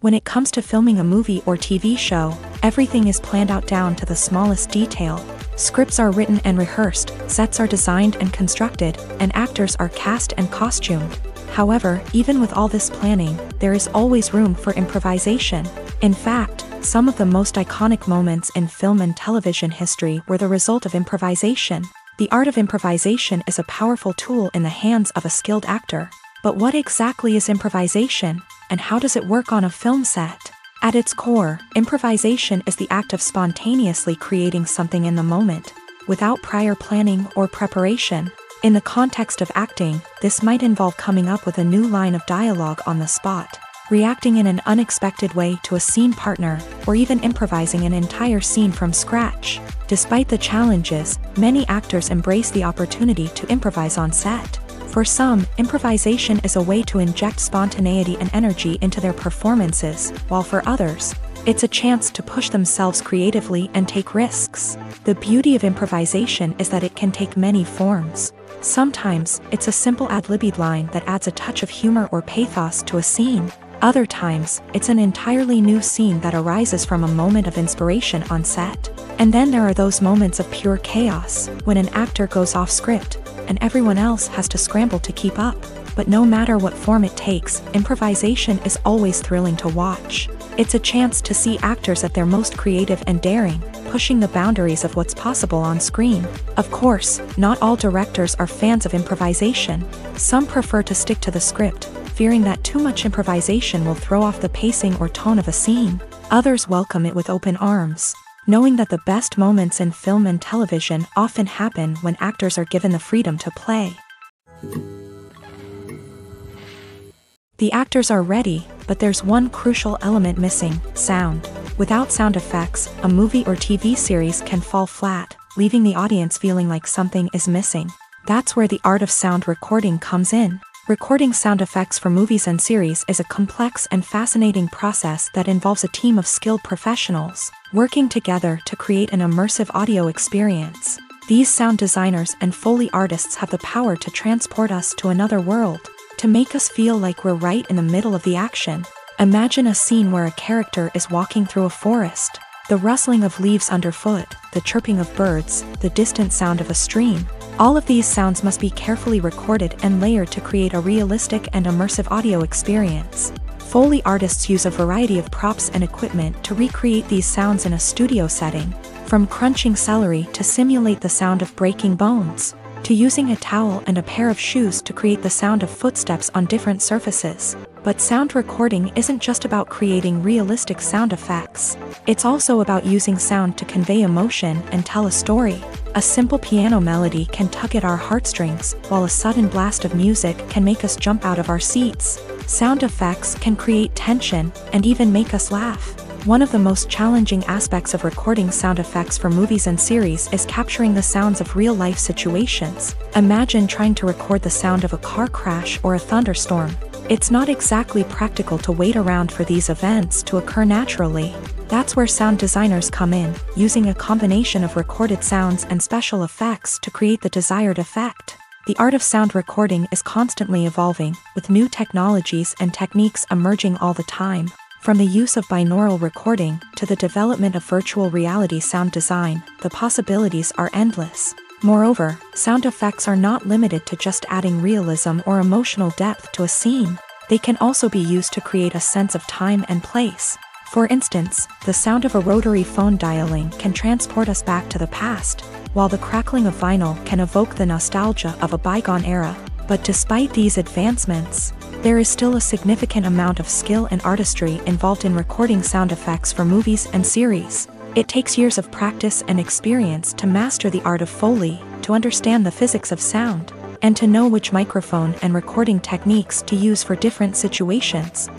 When it comes to filming a movie or TV show, everything is planned out down to the smallest detail. Scripts are written and rehearsed, sets are designed and constructed, and actors are cast and costumed. However, even with all this planning, there is always room for improvisation. In fact, some of the most iconic moments in film and television history were the result of improvisation. The art of improvisation is a powerful tool in the hands of a skilled actor. But what exactly is improvisation, and how does it work on a film set? At its core, improvisation is the act of spontaneously creating something in the moment, without prior planning or preparation. In the context of acting, this might involve coming up with a new line of dialogue on the spot, reacting in an unexpected way to a scene partner, or even improvising an entire scene from scratch. Despite the challenges, many actors embrace the opportunity to improvise on set. For some, improvisation is a way to inject spontaneity and energy into their performances, while for others, it's a chance to push themselves creatively and take risks. The beauty of improvisation is that it can take many forms. Sometimes, it's a simple ad-libbed line that adds a touch of humor or pathos to a scene. Other times, it's an entirely new scene that arises from a moment of inspiration on set. And then there are those moments of pure chaos, when an actor goes off script, and everyone else has to scramble to keep up. But no matter what form it takes, improvisation is always thrilling to watch. It's a chance to see actors at their most creative and daring, pushing the boundaries of what's possible on screen. Of course, not all directors are fans of improvisation. Some prefer to stick to the script, fearing that too much improvisation will throw off the pacing or tone of a scene. Others welcome it with open arms, knowing that the best moments in film and television often happen when actors are given the freedom to play. The actors are ready, but there's one crucial element missing: sound. Without sound effects, a movie or TV series can fall flat, leaving the audience feeling like something is missing. That's where the art of sound recording comes in. Recording sound effects for movies and series is a complex and fascinating process that involves a team of skilled professionals working together to create an immersive audio experience. These sound designers and Foley artists have the power to transport us to another world, to make us feel like we're right in the middle of the action. Imagine a scene where a character is walking through a forest. The rustling of leaves underfoot, the chirping of birds, the distant sound of a stream. All of these sounds must be carefully recorded and layered to create a realistic and immersive audio experience. Foley artists use a variety of props and equipment to recreate these sounds in a studio setting, from crunching celery to simulate the sound of breaking bones. to using a towel and a pair of shoes to create the sound of footsteps on different surfaces. But sound recording isn't just about creating realistic sound effects. It's also about using sound to convey emotion and tell a story. A simple piano melody can tug at our heartstrings, while a sudden blast of music can make us jump out of our seats. Sound effects can create tension and even make us laugh. One of the most challenging aspects of recording sound effects for movies and series is capturing the sounds of real-life situations. Imagine trying to record the sound of a car crash or a thunderstorm. It's not exactly practical to wait around for these events to occur naturally. That's where sound designers come in, using a combination of recorded sounds and special effects to create the desired effect. The art of sound recording is constantly evolving, with new technologies and techniques emerging all the time. From the use of binaural recording to the development of virtual reality sound design, the possibilities are endless. Moreover, sound effects are not limited to just adding realism or emotional depth to a scene. They can also be used to create a sense of time and place. For instance, the sound of a rotary phone dialing can transport us back to the past, while the crackling of vinyl can evoke the nostalgia of a bygone era. But despite these advancements, there is still a significant amount of skill and artistry involved in recording sound effects for movies and series. It takes years of practice and experience to master the art of Foley, to understand the physics of sound, and to know which microphone and recording techniques to use for different situations.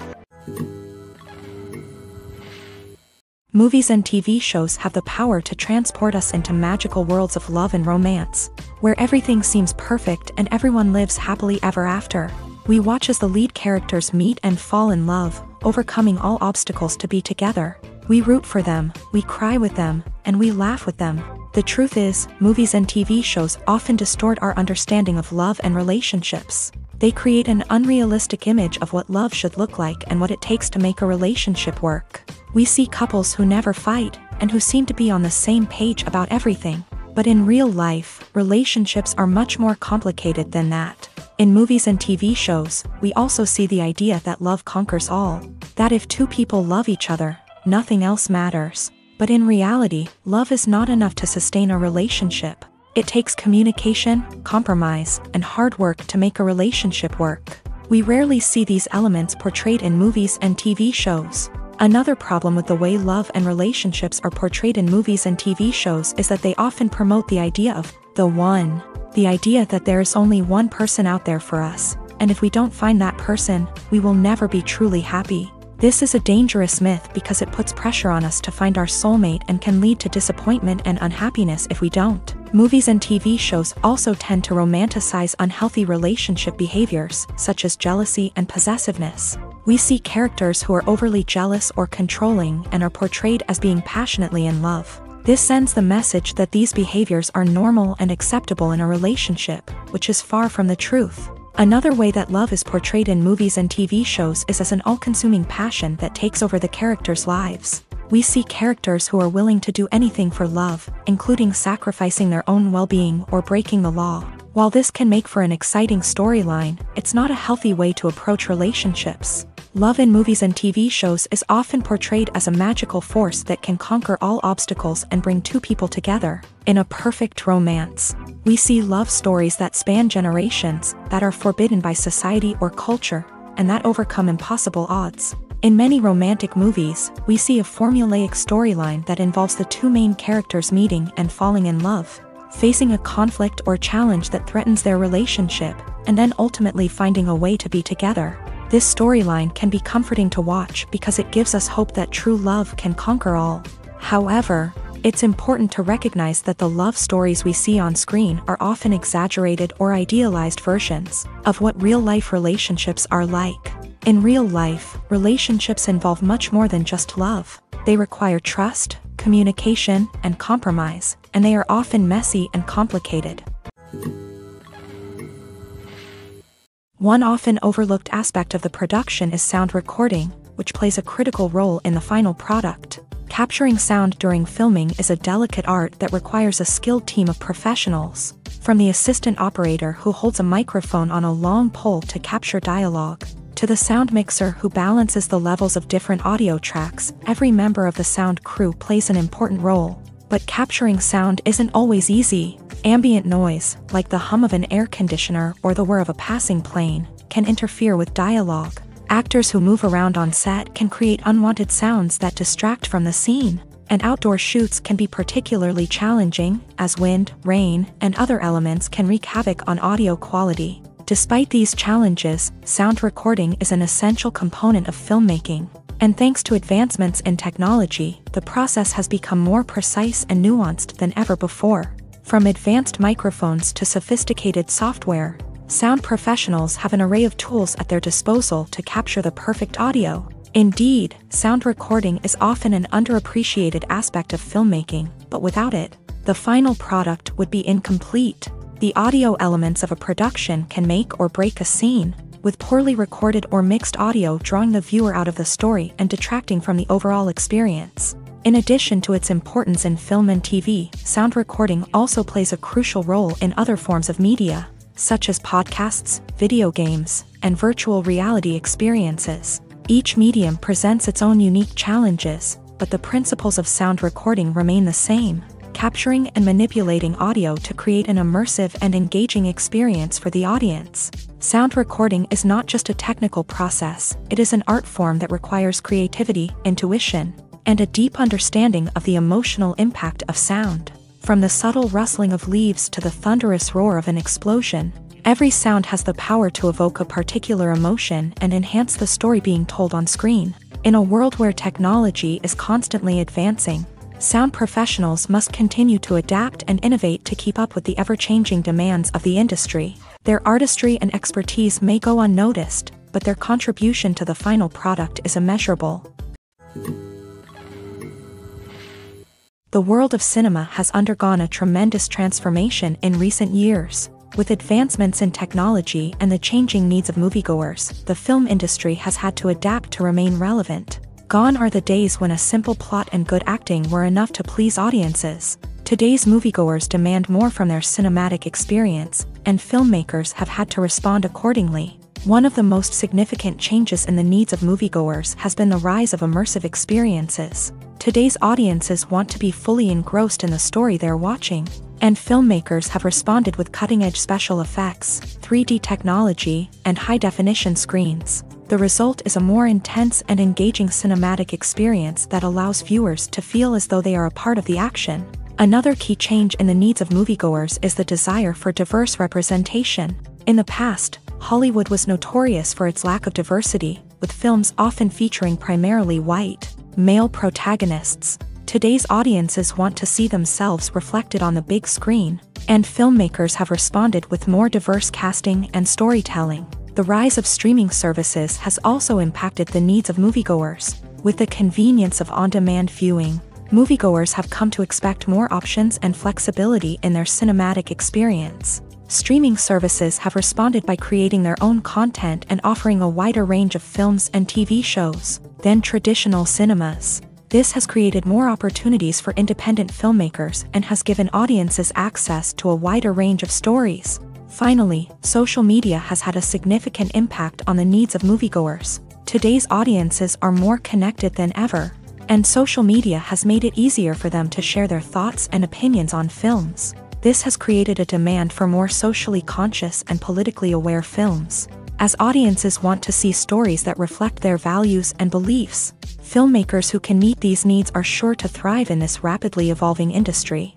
Movies and TV shows have the power to transport us into magical worlds of love and romance, where everything seems perfect and everyone lives happily ever after. We watch as the lead characters meet and fall in love, overcoming all obstacles to be together. We root for them, we cry with them, and we laugh with them. The truth is, movies and TV shows often distort our understanding of love and relationships. They create an unrealistic image of what love should look like and what it takes to make a relationship work. We see couples who never fight, and who seem to be on the same page about everything. But in real life, relationships are much more complicated than that. In movies and TV shows, we also see the idea that love conquers all. That if two people love each other, nothing else matters. But in reality, love is not enough to sustain a relationship. It takes communication, compromise, and hard work to make a relationship work. We rarely see these elements portrayed in movies and TV shows. Another problem with the way love and relationships are portrayed in movies and TV shows is that they often promote the idea of the one. The idea that there is only one person out there for us, and if we don't find that person, we will never be truly happy. This is a dangerous myth because it puts pressure on us to find our soulmate and can lead to disappointment and unhappiness if we don't. Movies and TV shows also tend to romanticize unhealthy relationship behaviors, such as jealousy and possessiveness. We see characters who are overly jealous or controlling and are portrayed as being passionately in love. This sends the message that these behaviors are normal and acceptable in a relationship, which is far from the truth. Another way that love is portrayed in movies and TV shows is as an all-consuming passion that takes over the characters' lives. We see characters who are willing to do anything for love, including sacrificing their own well-being or breaking the law. While this can make for an exciting storyline, it's not a healthy way to approach relationships. Love in movies and TV shows is often portrayed as a magical force that can conquer all obstacles and bring two people together. In a perfect romance, we see love stories that span generations, that are forbidden by society or culture, and that overcome impossible odds. In many romantic movies, we see a formulaic storyline that involves the two main characters meeting and falling in love, facing a conflict or challenge that threatens their relationship, and then ultimately finding a way to be together. This storyline can be comforting to watch because it gives us hope that true love can conquer all. However, it's important to recognize that the love stories we see on screen are often exaggerated or idealized versions of what real-life relationships are like. In real life, relationships involve much more than just love. They require trust, communication, and compromise, and they are often messy and complicated. One often overlooked aspect of the production is sound recording, which plays a critical role in the final product. Capturing sound during filming is a delicate art that requires a skilled team of professionals. From the assistant operator who holds a microphone on a long pole to capture dialogue, to the sound mixer who balances the levels of different audio tracks, every member of the sound crew plays an important role. But capturing sound isn't always easy. Ambient noise, like the hum of an air conditioner or the whir of a passing plane, can interfere with dialogue. Actors who move around on set can create unwanted sounds that distract from the scene. And outdoor shoots can be particularly challenging, as wind, rain, and other elements can wreak havoc on audio quality. Despite these challenges, sound recording is an essential component of filmmaking. And thanks to advancements in technology, the process has become more precise and nuanced than ever before. From advanced microphones to sophisticated software, sound professionals have an array of tools at their disposal to capture the perfect audio. Indeed, sound recording is often an underappreciated aspect of filmmaking, but without it, the final product would be incomplete. The audio elements of a production can make or break a scene, with poorly recorded or mixed audio drawing the viewer out of the story and detracting from the overall experience. In addition to its importance in film and TV, sound recording also plays a crucial role in other forms of media, such as podcasts, video games, and virtual reality experiences. Each medium presents its own unique challenges, but the principles of sound recording remain the same, capturing and manipulating audio to create an immersive and engaging experience for the audience. Sound recording is not just a technical process, it is an art form that requires creativity, intuition, and a deep understanding of the emotional impact of sound. From the subtle rustling of leaves to the thunderous roar of an explosion, every sound has the power to evoke a particular emotion and enhance the story being told on screen. In a world where technology is constantly advancing, sound professionals must continue to adapt and innovate to keep up with the ever-changing demands of the industry. Their artistry and expertise may go unnoticed, but their contribution to the final product is immeasurable. The world of cinema has undergone a tremendous transformation in recent years. With advancements in technology and the changing needs of moviegoers, the film industry has had to adapt to remain relevant. Gone are the days when a simple plot and good acting were enough to please audiences. Today's moviegoers demand more from their cinematic experience, and filmmakers have had to respond accordingly. One of the most significant changes in the needs of moviegoers has been the rise of immersive experiences. Today's audiences want to be fully engrossed in the story they're watching, and filmmakers have responded with cutting-edge special effects, 3D technology, and high-definition screens. The result is a more intense and engaging cinematic experience that allows viewers to feel as though they are a part of the action. Another key change in the needs of moviegoers is the desire for diverse representation. In the past, Hollywood was notorious for its lack of diversity, with films often featuring primarily white, male protagonists. Today's audiences want to see themselves reflected on the big screen, and filmmakers have responded with more diverse casting and storytelling. The rise of streaming services has also impacted the needs of moviegoers. With the convenience of on-demand viewing, moviegoers have come to expect more options and flexibility in their cinematic experience. Streaming services have responded by creating their own content and offering a wider range of films and TV shows than traditional cinemas. This has created more opportunities for independent filmmakers and has given audiences access to a wider range of stories. Finally, social media has had a significant impact on the needs of moviegoers. Today's audiences are more connected than ever, and social media has made it easier for them to share their thoughts and opinions on films. This has created a demand for more socially conscious and politically aware films. As audiences want to see stories that reflect their values and beliefs, filmmakers who can meet these needs are sure to thrive in this rapidly evolving industry.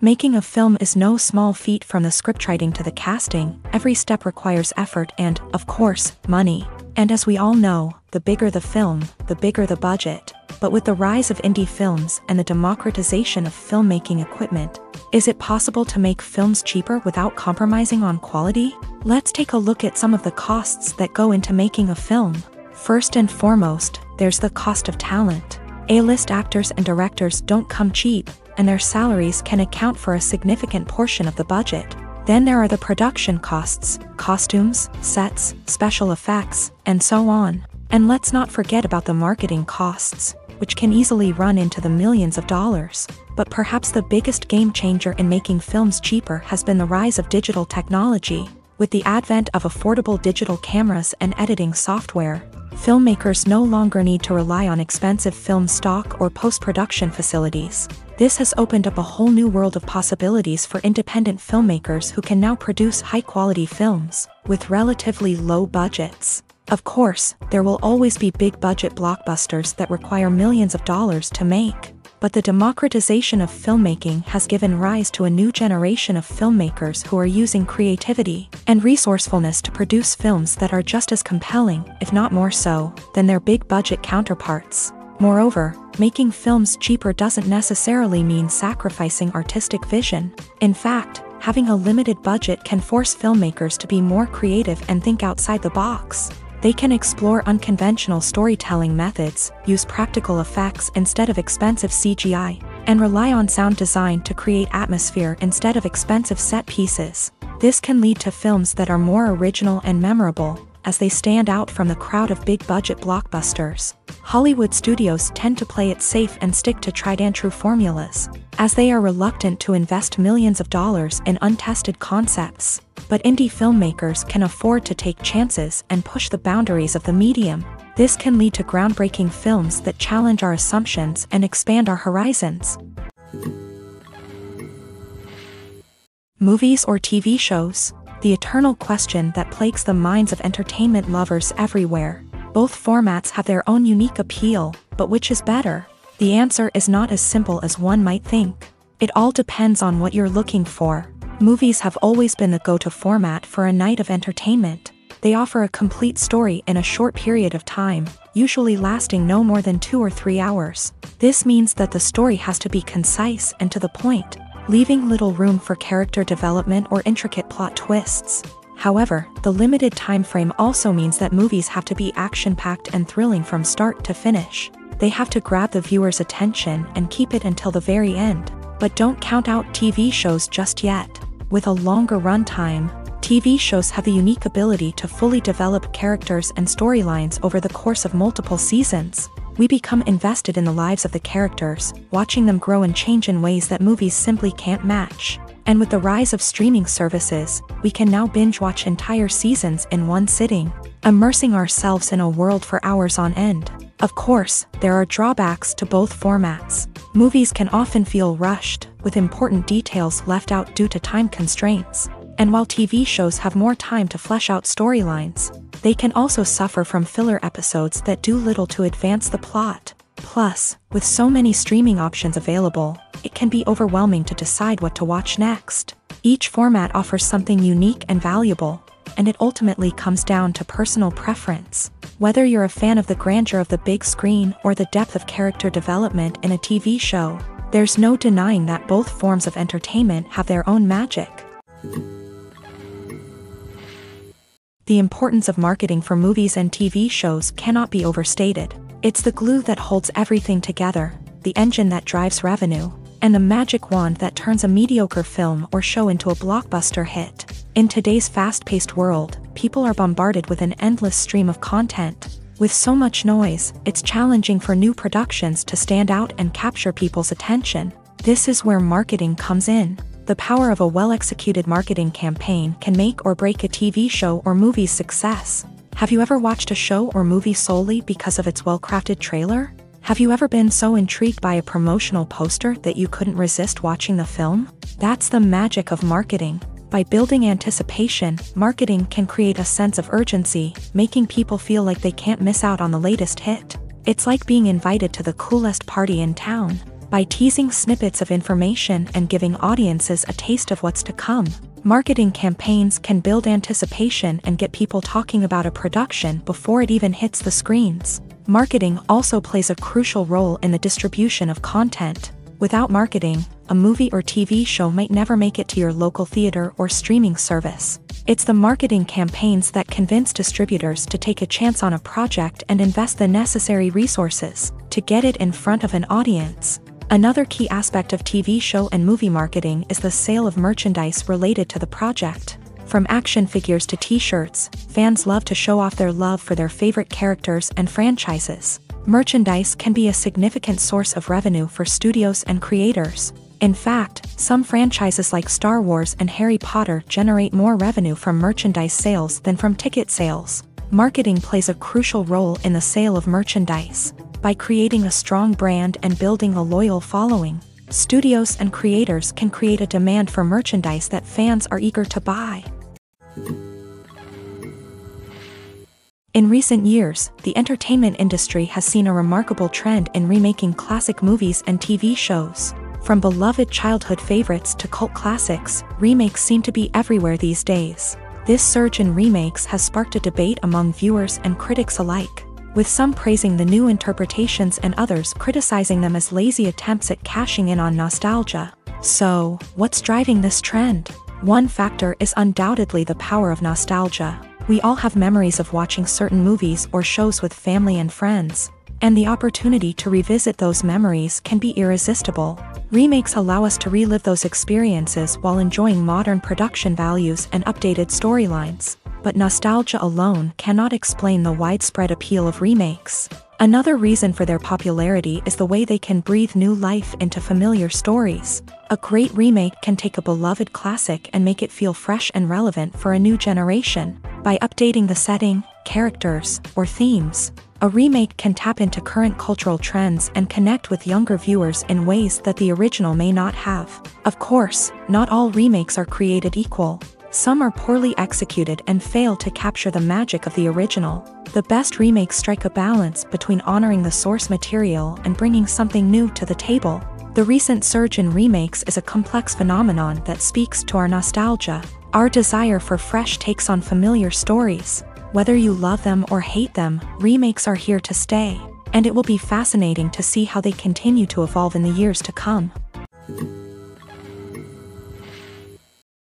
Making a film is no small feat. From the scriptwriting to the casting, every step requires effort and, of course, money. And as we all know, the bigger the film, the bigger the budget. But with the rise of indie films and the democratization of filmmaking equipment, is it possible to make films cheaper without compromising on quality? Let's take a look at some of the costs that go into making a film. First and foremost, there's the cost of talent. A-list actors and directors don't come cheap, and their salaries can account for a significant portion of the budget. Then there are the production costs, costumes, sets, special effects, and so on. And let's not forget about the marketing costs, which can easily run into the millions of dollars. But perhaps the biggest game changer in making films cheaper has been the rise of digital technology. With the advent of affordable digital cameras and editing software, Filmmakers no longer need to rely on expensive film stock or post-production facilities. This has opened up a whole new world of possibilities for independent filmmakers who can now produce high-quality films with relatively low budgets. Of course, there will always be big-budget blockbusters that require millions of dollars to make. But the democratization of filmmaking has given rise to a new generation of filmmakers who are using creativity and resourcefulness to produce films that are just as compelling, if not more so, than their big-budget counterparts. Moreover, making films cheaper doesn't necessarily mean sacrificing artistic vision. In fact, having a limited budget can force filmmakers to be more creative and think outside the box. They can explore unconventional storytelling methods, use practical effects instead of expensive CGI, and rely on sound design to create atmosphere instead of expensive set pieces. This can lead to films that are more original and memorable, as they stand out from the crowd of big-budget blockbusters. Hollywood studios tend to play it safe and stick to tried-and-true formulas, as they are reluctant to invest millions of dollars in untested concepts. But indie filmmakers can afford to take chances and push the boundaries of the medium. This can lead to groundbreaking films that challenge our assumptions and expand our horizons. Movies or TV shows? The eternal question that plagues the minds of entertainment lovers everywhere. Both formats have their own unique appeal, but which is better? The answer is not as simple as one might think. It all depends on what you're looking for. Movies have always been the go-to format for a night of entertainment. They offer a complete story in a short period of time, usually lasting no more than 2 or 3 hours. This means that the story has to be concise and to the point, leaving little room for character development or intricate plot twists. However, the limited time frame also means that movies have to be action-packed and thrilling from start to finish. They have to grab the viewer's attention and keep it until the very end. But don't count out TV shows just yet. With a longer runtime, TV shows have the unique ability to fully develop characters and storylines over the course of multiple seasons. We become invested in the lives of the characters, watching them grow and change in ways that movies simply can't match. And with the rise of streaming services, we can now binge-watch entire seasons in one sitting, immersing ourselves in a world for hours on end. Of course, there are drawbacks to both formats. Movies can often feel rushed, with important details left out due to time constraints. And while TV shows have more time to flesh out storylines, they can also suffer from filler episodes that do little to advance the plot. Plus, with so many streaming options available, it can be overwhelming to decide what to watch next. Each format offers something unique and valuable, and it ultimately comes down to personal preference. Whether you're a fan of the grandeur of the big screen or the depth of character development in a TV show, there's no denying that both forms of entertainment have their own magic. The importance of marketing for movies and TV shows cannot be overstated. It's the glue that holds everything together, the engine that drives revenue, and the magic wand that turns a mediocre film or show into a blockbuster hit. In today's fast-paced world, people are bombarded with an endless stream of content. With so much noise, it's challenging for new productions to stand out and capture people's attention. This is where marketing comes in. The power of a well-executed marketing campaign can make or break a TV show or movie's success. Have you ever watched a show or movie solely because of its well-crafted trailer? Have you ever been so intrigued by a promotional poster that you couldn't resist watching the film? That's the magic of marketing. By building anticipation, marketing can create a sense of urgency, making people feel like they can't miss out on the latest hit. It's like being invited to the coolest party in town. By teasing snippets of information and giving audiences a taste of what's to come, marketing campaigns can build anticipation and get people talking about a production before it even hits the screens. Marketing also plays a crucial role in the distribution of content. Without marketing, a movie or TV show might never make it to your local theater or streaming service. It's the marketing campaigns that convince distributors to take a chance on a project and invest the necessary resources to get it in front of an audience. Another key aspect of TV show and movie marketing is the sale of merchandise related to the project. From action figures to t-shirts, fans love to show off their love for their favorite characters and franchises. Merchandise can be a significant source of revenue for studios and creators. In fact, some franchises like Star Wars and Harry Potter generate more revenue from merchandise sales than from ticket sales. Marketing plays a crucial role in the sale of merchandise. By creating a strong brand and building a loyal following, studios and creators can create a demand for merchandise that fans are eager to buy. In recent years, the entertainment industry has seen a remarkable trend in remaking classic movies and TV shows. From beloved childhood favorites to cult classics, remakes seem to be everywhere these days. This surge in remakes has sparked a debate among viewers and critics alike, with some praising the new interpretations and others criticizing them as lazy attempts at cashing in on nostalgia. So, what's driving this trend? One factor is undoubtedly the power of nostalgia. We all have memories of watching certain movies or shows with family and friends, and the opportunity to revisit those memories can be irresistible. Remakes allow us to relive those experiences while enjoying modern production values and updated storylines. But nostalgia alone cannot explain the widespread appeal of remakes. Another reason for their popularity is the way they can breathe new life into familiar stories. A great remake can take a beloved classic and make it feel fresh and relevant for a new generation. By updating the setting, characters, or themes, a remake can tap into current cultural trends and connect with younger viewers in ways that the original may not have. Of course, not all remakes are created equal. Some are poorly executed and fail to capture the magic of the original. The best remakes strike a balance between honoring the source material and bringing something new to the table. The recent surge in remakes is a complex phenomenon that speaks to our nostalgia, our desire for fresh takes on familiar stories. Whether you love them or hate them, remakes are here to stay, and it will be fascinating to see how they continue to evolve in the years to come.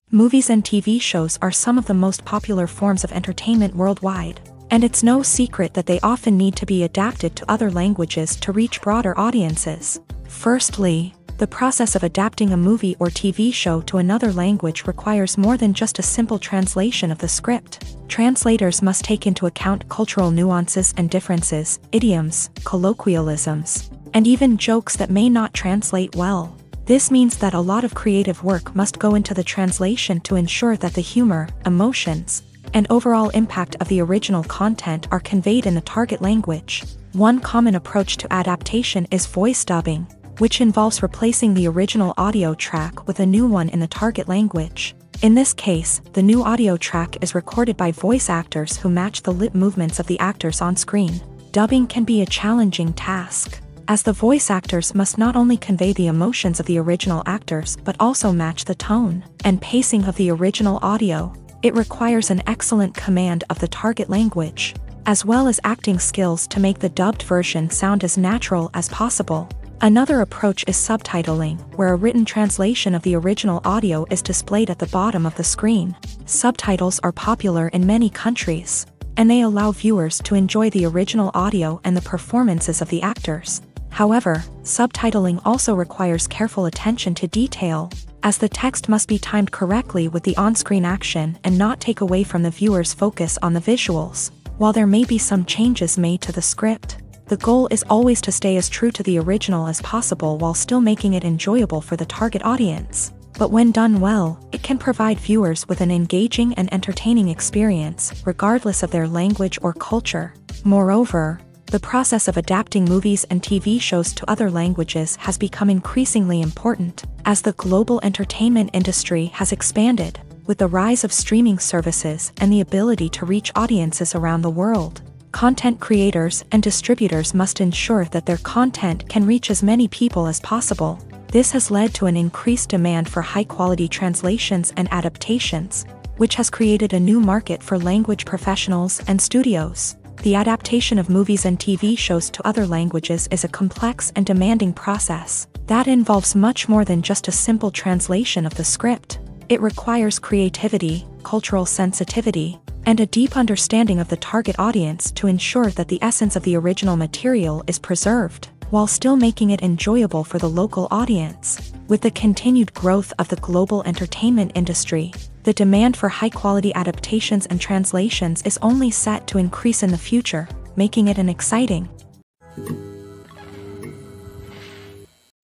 Movies and TV shows are some of the most popular forms of entertainment worldwide, and it's no secret that they often need to be adapted to other languages to reach broader audiences. Firstly, the process of adapting a movie or TV show to another language requires more than just a simple translation of the script. Translators must take into account cultural nuances and differences, idioms, colloquialisms, and even jokes that may not translate well. This means that a lot of creative work must go into the translation to ensure that the humor, emotions, and overall impact of the original content are conveyed in the target language. One common approach to adaptation is voice dubbing, which involves replacing the original audio track with a new one in the target language. In this case, the new audio track is recorded by voice actors who match the lip movements of the actors on screen. Dubbing can be a challenging task, as the voice actors must not only convey the emotions of the original actors but also match the tone and pacing of the original audio. It requires an excellent command of the target language, as well as acting skills to make the dubbed version sound as natural as possible. Another approach is subtitling, where a written translation of the original audio is displayed at the bottom of the screen. Subtitles are popular in many countries, and they allow viewers to enjoy the original audio and the performances of the actors. However, subtitling also requires careful attention to detail, as the text must be timed correctly with the on-screen action and not take away from the viewer's focus on the visuals. While there may be some changes made to the script, the goal is always to stay as true to the original as possible while still making it enjoyable for the target audience. But when done well, it can provide viewers with an engaging and entertaining experience, regardless of their language or culture. Moreover, the process of adapting movies and TV shows to other languages has become increasingly important, as the global entertainment industry has expanded, with the rise of streaming services and the ability to reach audiences around the world. Content creators and distributors must ensure that their content can reach as many people as possible. This has led to an increased demand for high-quality translations and adaptations, which has created a new market for language professionals and studios. The adaptation of movies and TV shows to other languages is a complex and demanding process that involves much more than just a simple translation of the script. It requires creativity, cultural sensitivity, and a deep understanding of the target audience to ensure that the essence of the original material is preserved, while still making it enjoyable for the local audience. With the continued growth of the global entertainment industry, the demand for high-quality adaptations and translations is only set to increase in the future, making it an exciting.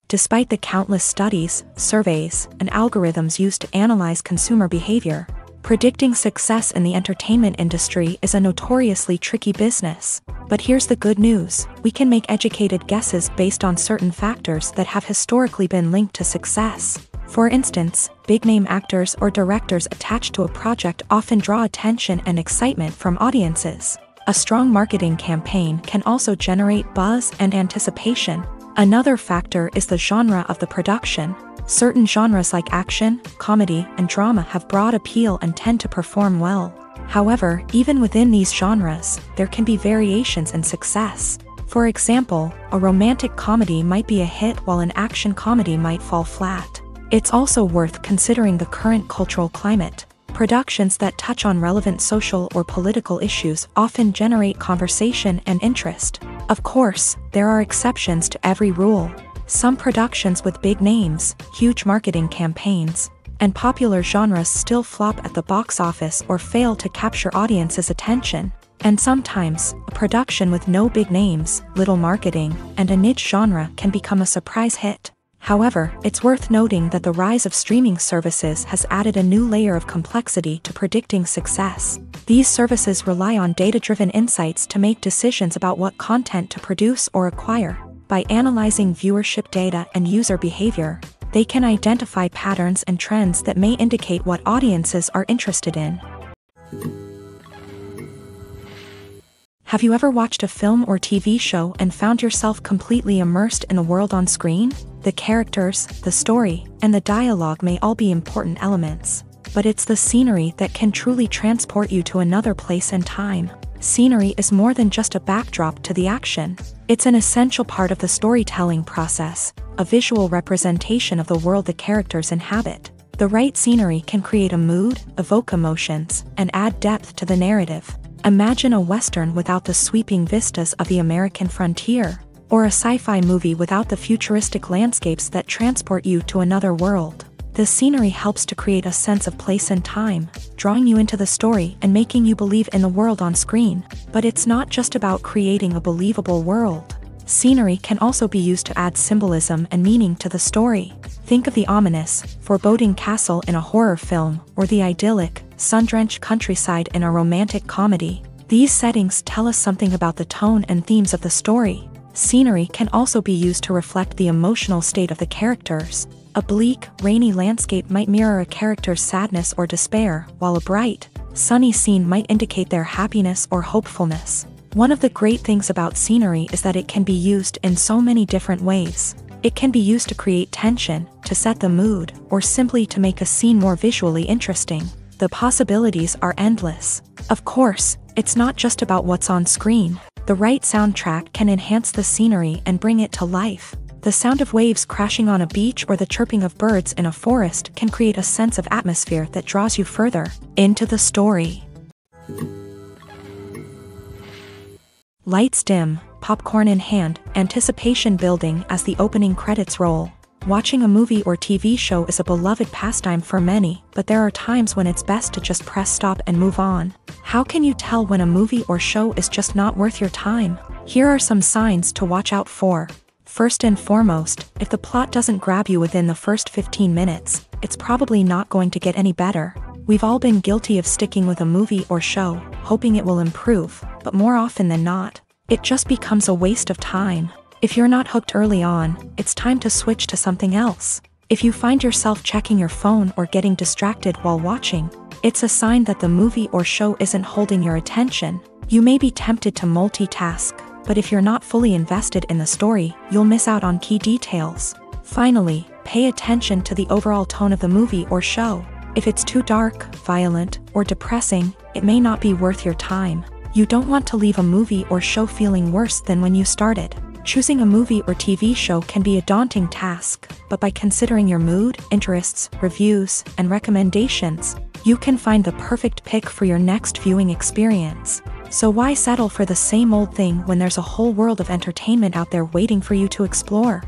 Despite the countless studies, surveys, and algorithms used to analyze consumer behavior, Predicting success in the entertainment industry is a notoriously tricky business. But here's the good news: we can make educated guesses based on certain factors that have historically been linked to success. For instance, big-name actors or directors attached to a project often draw attention and excitement from audiences. A strong marketing campaign can also generate buzz and anticipation. Another factor is the genre of the production. Certain genres like action, comedy, and drama have broad appeal and tend to perform well. However, even within these genres, there can be variations in success. For example, a romantic comedy might be a hit while an action comedy might fall flat. It's also worth considering the current cultural climate. Productions that touch on relevant social or political issues often generate conversation and interest. Of course, there are exceptions to every rule. Some productions with big names, huge marketing campaigns, and popular genres still flop at the box office or fail to capture audiences' attention. And sometimes, a production with no big names, little marketing, and a niche genre can become a surprise hit. However, it's worth noting that the rise of streaming services has added a new layer of complexity to predicting success. These services rely on data-driven insights to make decisions about what content to produce or acquire. By analyzing viewership data and user behavior, they can identify patterns and trends that may indicate what audiences are interested in. Have you ever watched a film or TV show and found yourself completely immersed in the world on screen? The characters, the story, and the dialogue may all be important elements, but it's the scenery that can truly transport you to another place and time. Scenery is more than just a backdrop to the action. It's an essential part of the storytelling process, a visual representation of the world the characters inhabit. The right scenery can create a mood, evoke emotions, and add depth to the narrative. Imagine a Western without the sweeping vistas of the American frontier, or a sci-fi movie without the futuristic landscapes that transport you to another world. The scenery helps to create a sense of place and time, drawing you into the story and making you believe in the world on screen. But it's not just about creating a believable world. Scenery can also be used to add symbolism and meaning to the story. Think of the ominous, foreboding castle in a horror film, or the idyllic, sun-drenched countryside in a romantic comedy. These settings tell us something about the tone and themes of the story. Scenery can also be used to reflect the emotional state of the characters. A bleak, rainy landscape might mirror a character's sadness or despair, while a bright, sunny scene might indicate their happiness or hopefulness. One of the great things about scenery is that it can be used in so many different ways. It can be used to create tension, to set the mood, or simply to make a scene more visually interesting. The possibilities are endless. Of course, it's not just about what's on screen. The right soundtrack can enhance the scenery and bring it to life. The sound of waves crashing on a beach or the chirping of birds in a forest can create a sense of atmosphere that draws you further into the story. Lights dim, popcorn in hand, anticipation building as the opening credits roll. Watching a movie or TV show is a beloved pastime for many, but there are times when it's best to just press stop and move on. How can you tell when a movie or show is just not worth your time? Here are some signs to watch out for. First and foremost, if the plot doesn't grab you within the first 15 minutes, it's probably not going to get any better. We've all been guilty of sticking with a movie or show, hoping it will improve, but more often than not, it just becomes a waste of time. If you're not hooked early on, it's time to switch to something else. If you find yourself checking your phone or getting distracted while watching, it's a sign that the movie or show isn't holding your attention. You may be tempted to multitask, but if you're not fully invested in the story, you'll miss out on key details. Finally, pay attention to the overall tone of the movie or show. If it's too dark, violent, or depressing, it may not be worth your time. You don't want to leave a movie or show feeling worse than when you started. Choosing a movie or TV show can be a daunting task, but by considering your mood, interests, reviews, and recommendations, you can find the perfect pick for your next viewing experience. So why settle for the same old thing when there's a whole world of entertainment out there waiting for you to explore?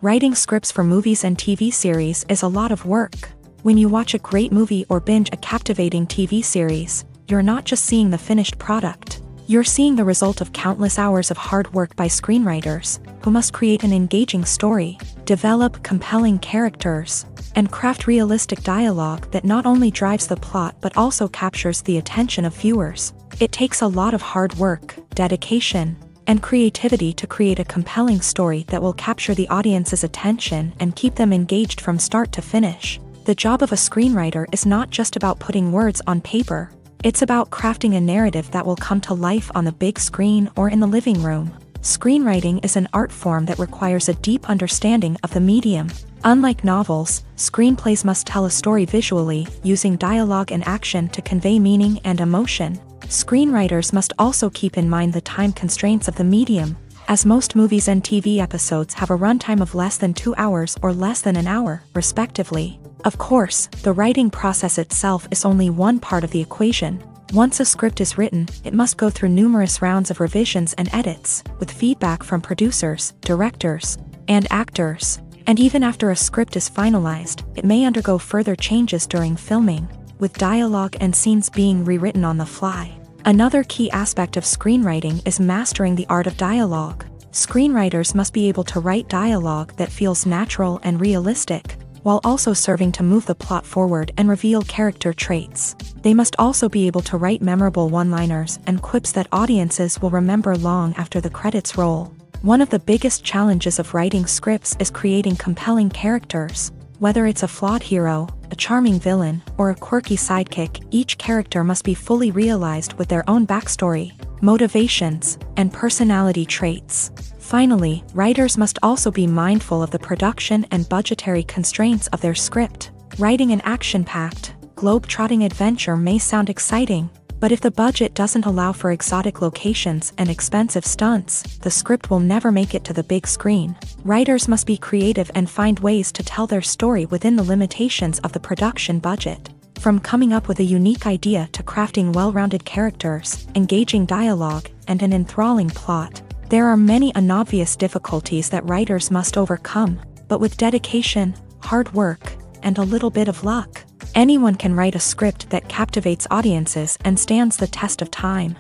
Writing scripts for movies and TV series is a lot of work. When you watch a great movie or binge a captivating TV series, you're not just seeing the finished product. You're seeing the result of countless hours of hard work by screenwriters, who must create an engaging story, develop compelling characters, and craft realistic dialogue that not only drives the plot but also captures the attention of viewers. It takes a lot of hard work, dedication, and creativity to create a compelling story that will capture the audience's attention and keep them engaged from start to finish. The job of a screenwriter is not just about putting words on paper. It's about crafting a narrative that will come to life on the big screen or in the living room. Screenwriting is an art form that requires a deep understanding of the medium. Unlike novels, screenplays must tell a story visually, using dialogue and action to convey meaning and emotion. Screenwriters must also keep in mind the time constraints of the medium, as most movies and TV episodes have a runtime of less than 2 hours or less than an hour, respectively. Of course, the writing process itself is only one part of the equation. Once a script is written, it must go through numerous rounds of revisions and edits, with feedback from producers, directors, and actors. And even after a script is finalized, it may undergo further changes during filming, with dialogue and scenes being rewritten on the fly. Another key aspect of screenwriting is mastering the art of dialogue. Screenwriters must be able to write dialogue that feels natural and realistic, while also serving to move the plot forward and reveal character traits. They must also be able to write memorable one-liners and quips that audiences will remember long after the credits roll. One of the biggest challenges of writing scripts is creating compelling characters. Whether it's a flawed hero, a charming villain, or a quirky sidekick, each character must be fully realized with their own backstory, motivations, and personality traits. Finally, writers must also be mindful of the production and budgetary constraints of their script. Writing an action-packed, globe-trotting adventure may sound exciting, but if the budget doesn't allow for exotic locations and expensive stunts, the script will never make it to the big screen. Writers must be creative and find ways to tell their story within the limitations of the production budget. From coming up with a unique idea to crafting well-rounded characters, engaging dialogue, and an enthralling plot, there are many unobvious difficulties that writers must overcome, but with dedication, hard work, and a little bit of luck, anyone can write a script that captivates audiences and stands the test of time.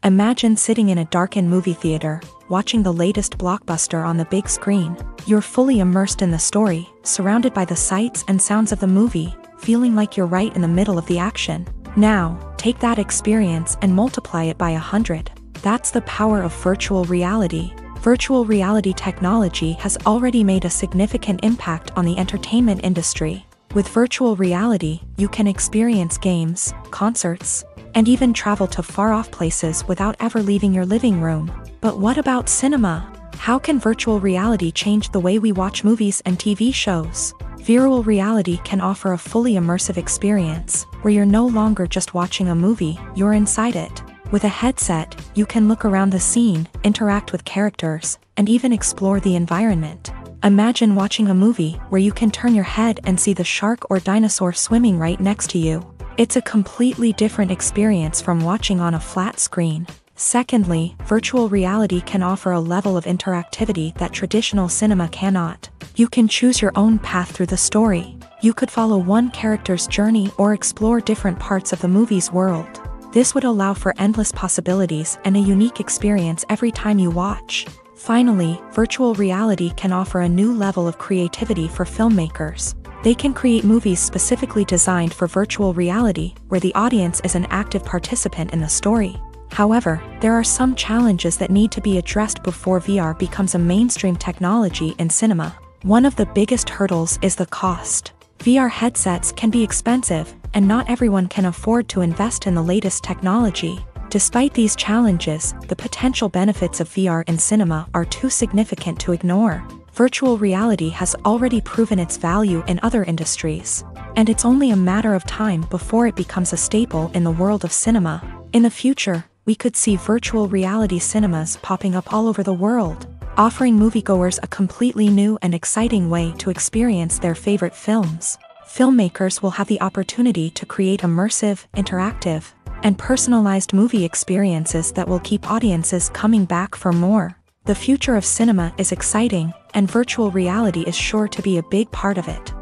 Imagine sitting in a darkened movie theater, watching the latest blockbuster on the big screen. You're fully immersed in the story, surrounded by the sights and sounds of the movie, feeling like you're right in the middle of the action. Now, take that experience and multiply it by 100. That's the power of virtual reality. Virtual reality technology has already made a significant impact on the entertainment industry. With virtual reality, you can experience games, concerts, and even travel to far-off places without ever leaving your living room. But what about cinema? How can virtual reality change the way we watch movies and TV shows? Virtual reality can offer a fully immersive experience, where you're no longer just watching a movie, you're inside it. With a headset, you can look around the scene, interact with characters, and even explore the environment. Imagine watching a movie where you can turn your head and see the shark or dinosaur swimming right next to you. It's a completely different experience from watching on a flat screen. Secondly, virtual reality can offer a level of interactivity that traditional cinema cannot. You can choose your own path through the story. You could follow one character's journey or explore different parts of the movie's world. This would allow for endless possibilities and a unique experience every time you watch. Finally, virtual reality can offer a new level of creativity for filmmakers. They can create movies specifically designed for virtual reality, where the audience is an active participant in the story. However, there are some challenges that need to be addressed before VR becomes a mainstream technology in cinema. One of the biggest hurdles is the cost. VR headsets can be expensive, and not everyone can afford to invest in the latest technology. Despite these challenges, the potential benefits of VR in cinema are too significant to ignore. Virtual reality has already proven its value in other industries, and it's only a matter of time before it becomes a staple in the world of cinema. In the future, we could see virtual reality cinemas popping up all over the world, offering moviegoers a completely new and exciting way to experience their favorite films. Filmmakers will have the opportunity to create immersive, interactive, and personalized movie experiences that will keep audiences coming back for more. The future of cinema is exciting, and virtual reality is sure to be a big part of it.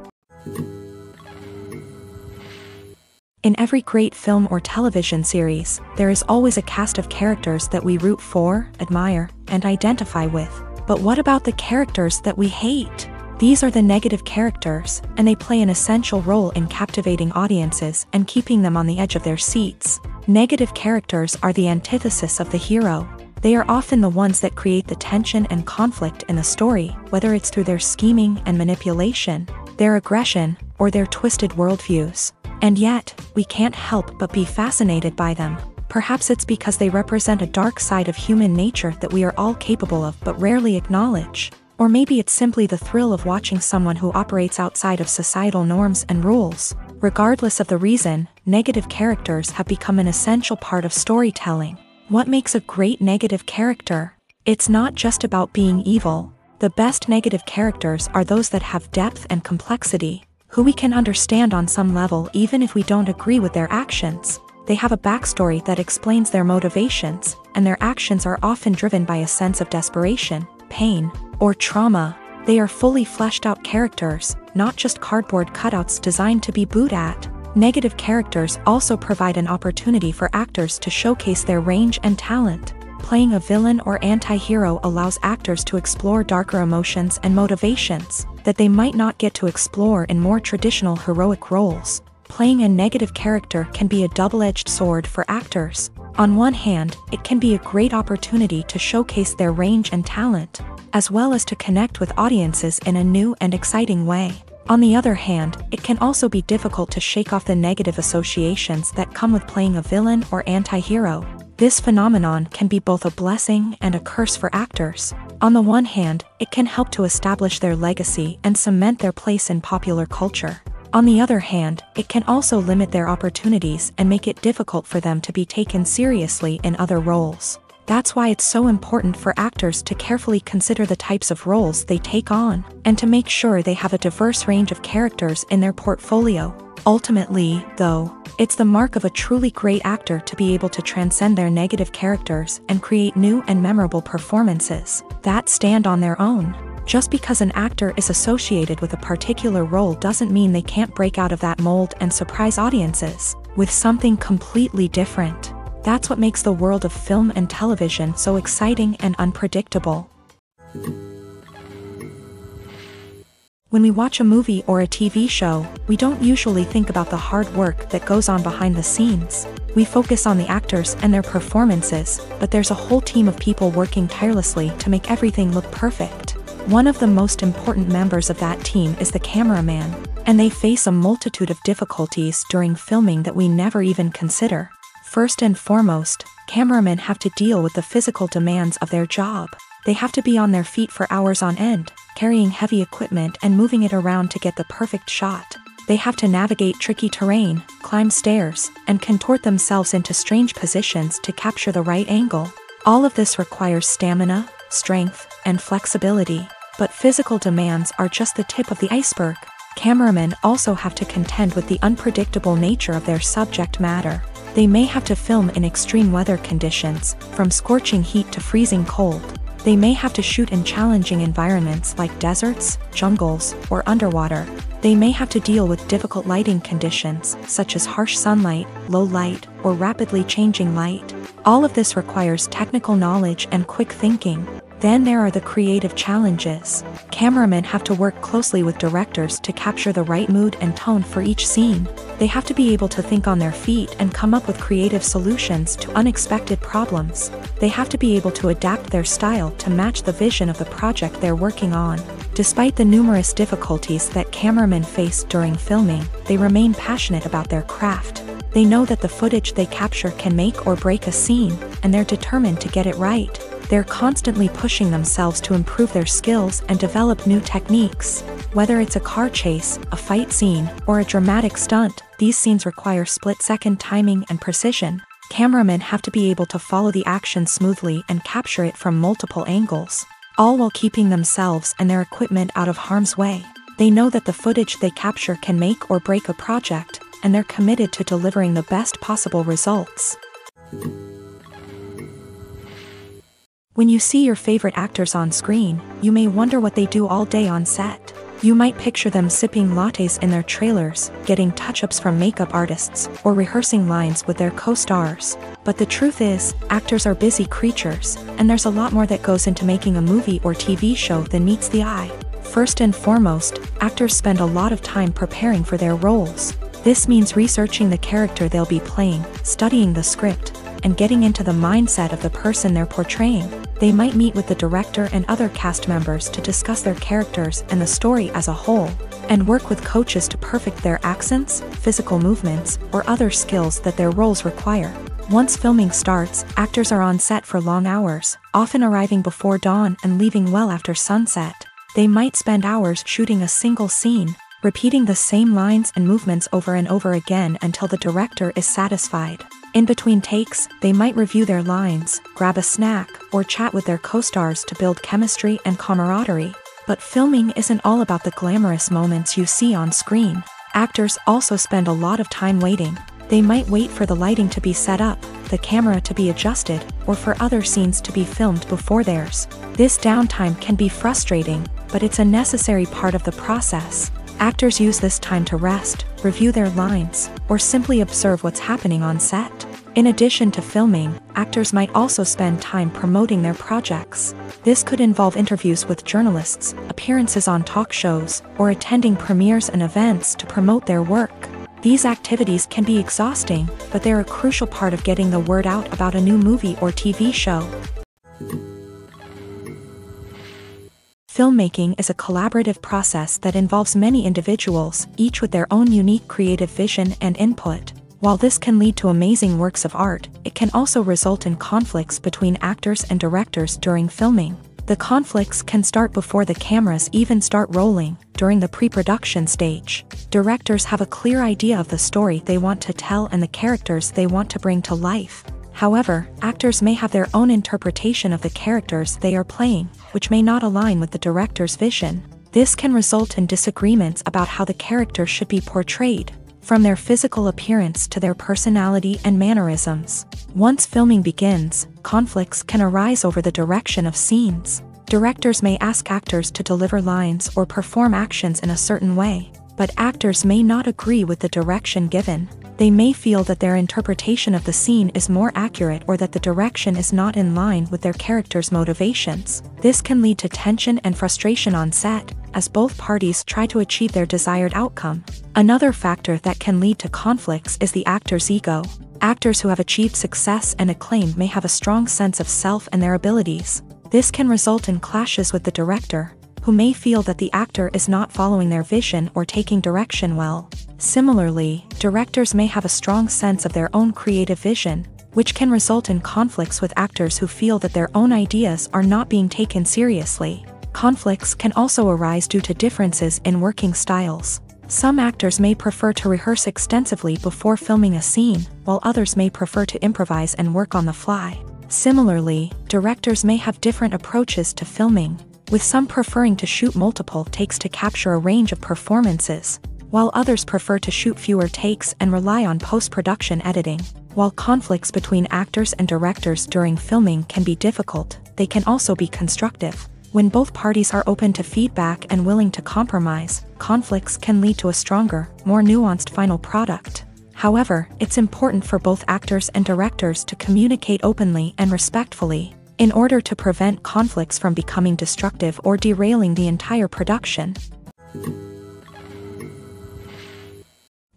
In every great film or television series, there is always a cast of characters that we root for, admire, and identify with. But what about the characters that we hate? These are the negative characters, and they play an essential role in captivating audiences and keeping them on the edge of their seats. Negative characters are the antithesis of the hero. They are often the ones that create the tension and conflict in the story, whether it's through their scheming and manipulation, their aggression, or their twisted worldviews. And yet, we can't help but be fascinated by them. Perhaps it's because they represent a dark side of human nature that we are all capable of but rarely acknowledge. Or maybe it's simply the thrill of watching someone who operates outside of societal norms and rules. Regardless of the reason, negative characters have become an essential part of storytelling. What makes a great negative character? It's not just about being evil. The best negative characters are those that have depth and complexity, who we can understand on some level even if we don't agree with their actions. They have a backstory that explains their motivations, and their actions are often driven by a sense of desperation, pain, or trauma. They are fully fleshed out characters, not just cardboard cutouts designed to be booed at. Negative characters also provide an opportunity for actors to showcase their range and talent. Playing a villain or anti-hero allows actors to explore darker emotions and motivations that they might not get to explore in more traditional heroic roles. Playing a negative character can be a double-edged sword for actors. On one hand, it can be a great opportunity to showcase their range and talent, as well as to connect with audiences in a new and exciting way. On the other hand, it can also be difficult to shake off the negative associations that come with playing a villain or anti-hero. This phenomenon can be both a blessing and a curse for actors. On the one hand, it can help to establish their legacy and cement their place in popular culture. On the other hand, it can also limit their opportunities and make it difficult for them to be taken seriously in other roles. That's why it's so important for actors to carefully consider the types of roles they take on, and to make sure they have a diverse range of characters in their portfolio. Ultimately, though, it's the mark of a truly great actor to be able to transcend their negative characters and create new and memorable performances that stand on their own. Just because an actor is associated with a particular role doesn't mean they can't break out of that mold and surprise audiences with something completely different. That's what makes the world of film and television so exciting and unpredictable. When we watch a movie or a TV show, we don't usually think about the hard work that goes on behind the scenes. We focus on the actors and their performances, but there's a whole team of people working tirelessly to make everything look perfect. One of the most important members of that team is the cameraman, and they face a multitude of difficulties during filming that we never even consider. First and foremost, cameramen have to deal with the physical demands of their job. They have to be on their feet for hours on end, carrying heavy equipment and moving it around to get the perfect shot. They have to navigate tricky terrain, climb stairs, and contort themselves into strange positions to capture the right angle. All of this requires stamina, strength, and flexibility. But physical demands are just the tip of the iceberg. Cameramen also have to contend with the unpredictable nature of their subject matter. They may have to film in extreme weather conditions, from scorching heat to freezing cold. They may have to shoot in challenging environments like deserts, jungles, or underwater. They may have to deal with difficult lighting conditions, such as harsh sunlight, low light, or rapidly changing light. All of this requires technical knowledge and quick thinking. Then there are the creative challenges. Cameramen have to work closely with directors to capture the right mood and tone for each scene. They have to be able to think on their feet and come up with creative solutions to unexpected problems. They have to be able to adapt their style to match the vision of the project they're working on. Despite the numerous difficulties that cameramen face during filming, they remain passionate about their craft. They know that the footage they capture can make or break a scene, and they're determined to get it right. They're constantly pushing themselves to improve their skills and develop new techniques. Whether it's a car chase, a fight scene, or a dramatic stunt, these scenes require split-second timing and precision. Cameramen have to be able to follow the action smoothly and capture it from multiple angles, all while keeping themselves and their equipment out of harm's way. They know that the footage they capture can make or break a project, and they're committed to delivering the best possible results. When you see your favorite actors on screen, you may wonder what they do all day on set. You might picture them sipping lattes in their trailers, getting touch-ups from makeup artists, or rehearsing lines with their co-stars. But the truth is, actors are busy creatures, and there's a lot more that goes into making a movie or TV show than meets the eye. First and foremost, actors spend a lot of time preparing for their roles. This means researching the character they'll be playing, studying the script, and getting into the mindset of the person they're portraying. They might meet with the director and other cast members to discuss their characters and the story as a whole, and work with coaches to perfect their accents, physical movements, or other skills that their roles require. Once filming starts, actors are on set for long hours, often arriving before dawn and leaving well after sunset. They might spend hours shooting a single scene, repeating the same lines and movements over and over again until the director is satisfied. In between takes, they might review their lines, grab a snack, or chat with their co-stars to build chemistry and camaraderie. But filming isn't all about the glamorous moments you see on screen. Actors also spend a lot of time waiting. They might wait for the lighting to be set up, the camera to be adjusted, or for other scenes to be filmed before theirs. This downtime can be frustrating, but it's a necessary part of the process. Actors use this time to rest, review their lines, or simply observe what's happening on set. In addition to filming, actors might also spend time promoting their projects. This could involve interviews with journalists, appearances on talk shows, or attending premieres and events to promote their work. These activities can be exhausting, but they're a crucial part of getting the word out about a new movie or TV show. Filmmaking is a collaborative process that involves many individuals, each with their own unique creative vision and input. While this can lead to amazing works of art, it can also result in conflicts between actors and directors during filming. The conflicts can start before the cameras even start rolling, during the pre-production stage. Directors have a clear idea of the story they want to tell and the characters they want to bring to life. However, actors may have their own interpretation of the characters they are playing, which may not align with the director's vision. This can result in disagreements about how the character should be portrayed, from their physical appearance to their personality and mannerisms. Once filming begins, conflicts can arise over the direction of scenes. Directors may ask actors to deliver lines or perform actions in a certain way, but actors may not agree with the direction given. They may feel that their interpretation of the scene is more accurate or that the direction is not in line with their character's motivations. This can lead to tension and frustration on set, as both parties try to achieve their desired outcome. Another factor that can lead to conflicts is the actor's ego. Actors who have achieved success and acclaim may have a strong sense of self and their abilities. This can result in clashes with the director, who may feel that the actor is not following their vision or taking direction well. Similarly, directors may have a strong sense of their own creative vision, which can result in conflicts with actors who feel that their own ideas are not being taken seriously. Conflicts can also arise due to differences in working styles. Some actors may prefer to rehearse extensively before filming a scene, while others may prefer to improvise and work on the fly. Similarly, directors may have different approaches to filming, with some preferring to shoot multiple takes to capture a range of performances, while others prefer to shoot fewer takes and rely on post-production editing. While conflicts between actors and directors during filming can be difficult, they can also be constructive. When both parties are open to feedback and willing to compromise, conflicts can lead to a stronger, more nuanced final product. However, it's important for both actors and directors to communicate openly and respectfully, in order to prevent conflicts from becoming destructive or derailing the entire production.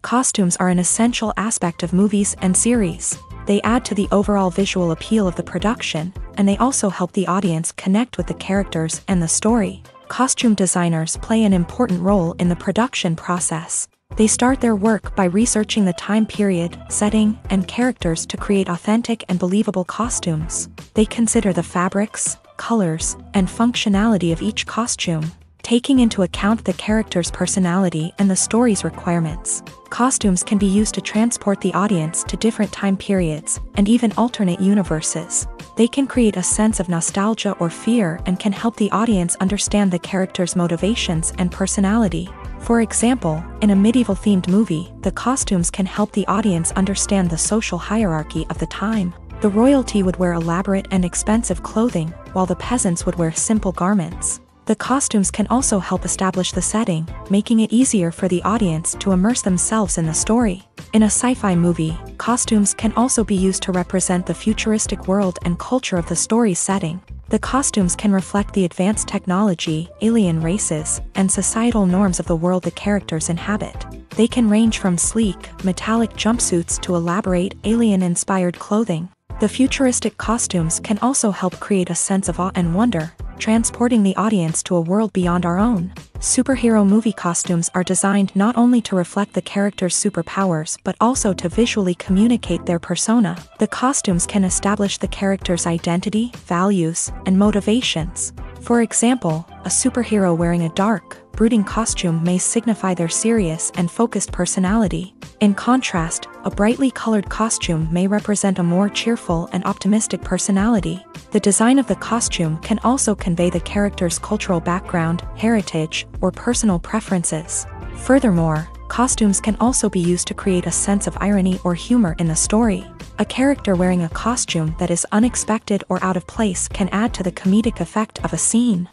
Costumes are an essential aspect of movies and series. They add to the overall visual appeal of the production, and they also help the audience connect with the characters and the story. Costume designers play an important role in the production process. They start their work by researching the time period, setting, and characters to create authentic and believable costumes. They consider the fabrics, colors, and functionality of each costume, taking into account the character's personality and the story's requirements. Costumes can be used to transport the audience to different time periods, and even alternate universes. They can create a sense of nostalgia or fear and can help the audience understand the character's motivations and personality. For example, in a medieval-themed movie, the costumes can help the audience understand the social hierarchy of the time. The royalty would wear elaborate and expensive clothing, while the peasants would wear simple garments. The costumes can also help establish the setting, making it easier for the audience to immerse themselves in the story. In a sci-fi movie, costumes can also be used to represent the futuristic world and culture of the story's setting. The costumes can reflect the advanced technology, alien races, and societal norms of the world the characters inhabit. They can range from sleek, metallic jumpsuits to elaborate, alien-inspired clothing. The futuristic costumes can also help create a sense of awe and wonder, transporting the audience to a world beyond our own. Superhero movie costumes are designed not only to reflect the character's superpowers but also to visually communicate their persona. The costumes can establish the character's identity, values, and motivations. For example, a superhero wearing a dark, brooding costume may signify their serious and focused personality. In contrast, a brightly colored costume may represent a more cheerful and optimistic personality. The design of the costume can also convey the character's cultural background, heritage, or personal preferences. Furthermore, costumes can also be used to create a sense of irony or humor in the story. A character wearing a costume that is unexpected or out of place can add to the comedic effect of a scene.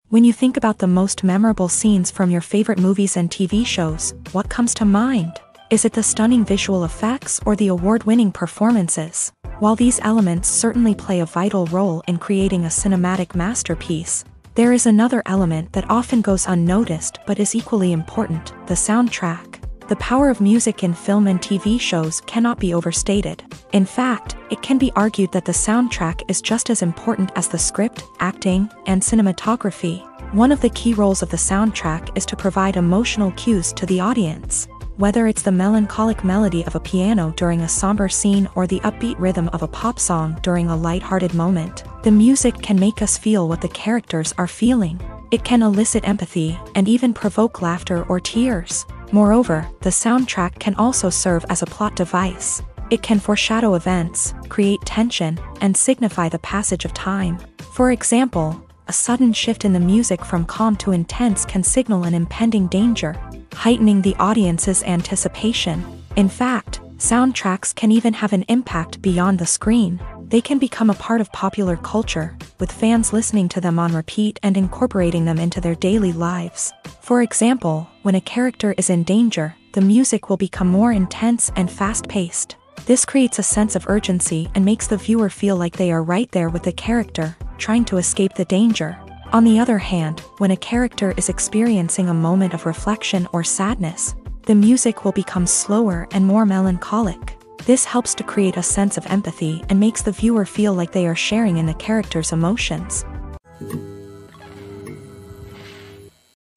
When you think about the most memorable scenes from your favorite movies and TV shows, what comes to mind? Is it the stunning visual effects or the award-winning performances? While these elements certainly play a vital role in creating a cinematic masterpiece, there is another element that often goes unnoticed but is equally important: the soundtrack. The power of music in film and TV shows cannot be overstated. In fact, it can be argued that the soundtrack is just as important as the script, acting, and cinematography. One of the key roles of the soundtrack is to provide emotional cues to the audience. Whether it's the melancholic melody of a piano during a somber scene or the upbeat rhythm of a pop song during a lighthearted moment, the music can make us feel what the characters are feeling. It can elicit empathy and even provoke laughter or tears. Moreover, the soundtrack can also serve as a plot device. It can foreshadow events, create tension, and signify the passage of time. For example, a sudden shift in the music from calm to intense can signal an impending danger, heightening the audience's anticipation. In fact, soundtracks can even have an impact beyond the screen. They can become a part of popular culture, with fans listening to them on repeat and incorporating them into their daily lives. For example, when a character is in danger, the music will become more intense and fast-paced. This creates a sense of urgency and makes the viewer feel like they are right there with the character, trying to escape the danger. On the other hand, when a character is experiencing a moment of reflection or sadness, the music will become slower and more melancholic. This helps to create a sense of empathy and makes the viewer feel like they are sharing in the character's emotions.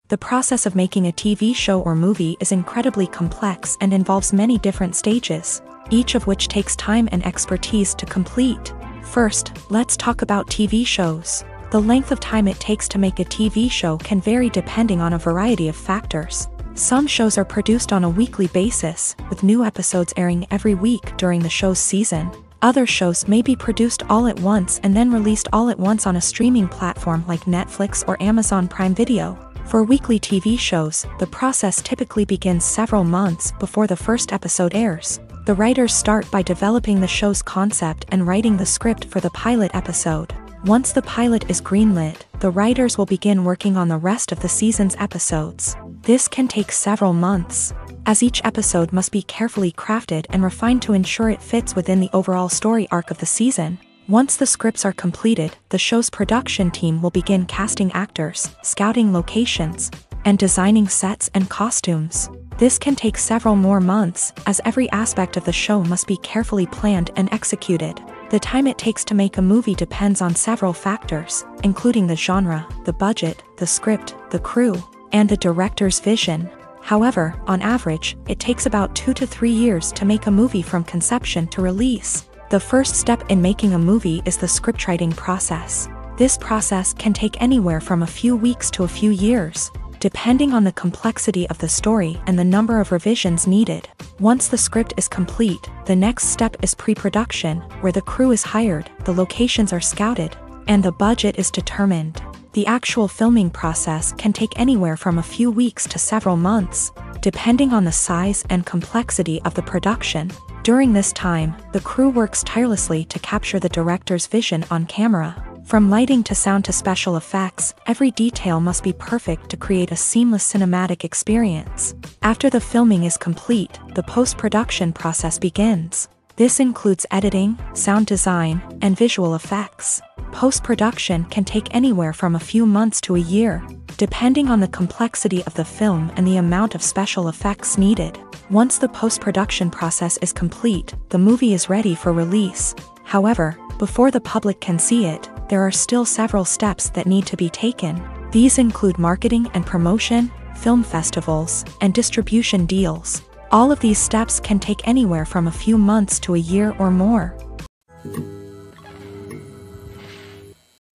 The process of making a TV show or movie is incredibly complex and involves many different stages, each of which takes time and expertise to complete. First, let's talk about TV shows. The length of time it takes to make a TV show can vary depending on a variety of factors. Some shows are produced on a weekly basis, with new episodes airing every week during the show's season. Other shows may be produced all at once and then released all at once on a streaming platform like Netflix or Amazon Prime Video. For weekly TV shows, the process typically begins several months before the first episode airs. The writers start by developing the show's concept and writing the script for the pilot episode. Once the pilot is greenlit, the writers will begin working on the rest of the season's episodes. This can take several months, as each episode must be carefully crafted and refined to ensure it fits within the overall story arc of the season. Once the scripts are completed, the show's production team will begin casting actors, scouting locations, and designing sets and costumes. This can take several more months, as every aspect of the show must be carefully planned and executed. The time it takes to make a movie depends on several factors, including the genre, the budget, the script, the crew, and the director's vision. However, on average, it takes about 2 to 3 years to make a movie from conception to release. The first step in making a movie is the scriptwriting process. This process can take anywhere from a few weeks to a few years, depending on the complexity of the story and the number of revisions needed. Once the script is complete, the next step is pre-production, where the crew is hired, the locations are scouted, and the budget is determined. The actual filming process can take anywhere from a few weeks to several months, depending on the size and complexity of the production. During this time, the crew works tirelessly to capture the director's vision on camera. From lighting to sound to special effects, every detail must be perfect to create a seamless cinematic experience. After the filming is complete, the post-production process begins. This includes editing, sound design, and visual effects. Post-production can take anywhere from a few months to a year, depending on the complexity of the film and the amount of special effects needed. Once the post-production process is complete, the movie is ready for release. However, before the public can see it, there are still several steps that need to be taken. These include marketing and promotion, film festivals, and distribution deals. All of these steps can take anywhere from a few months to a year or more.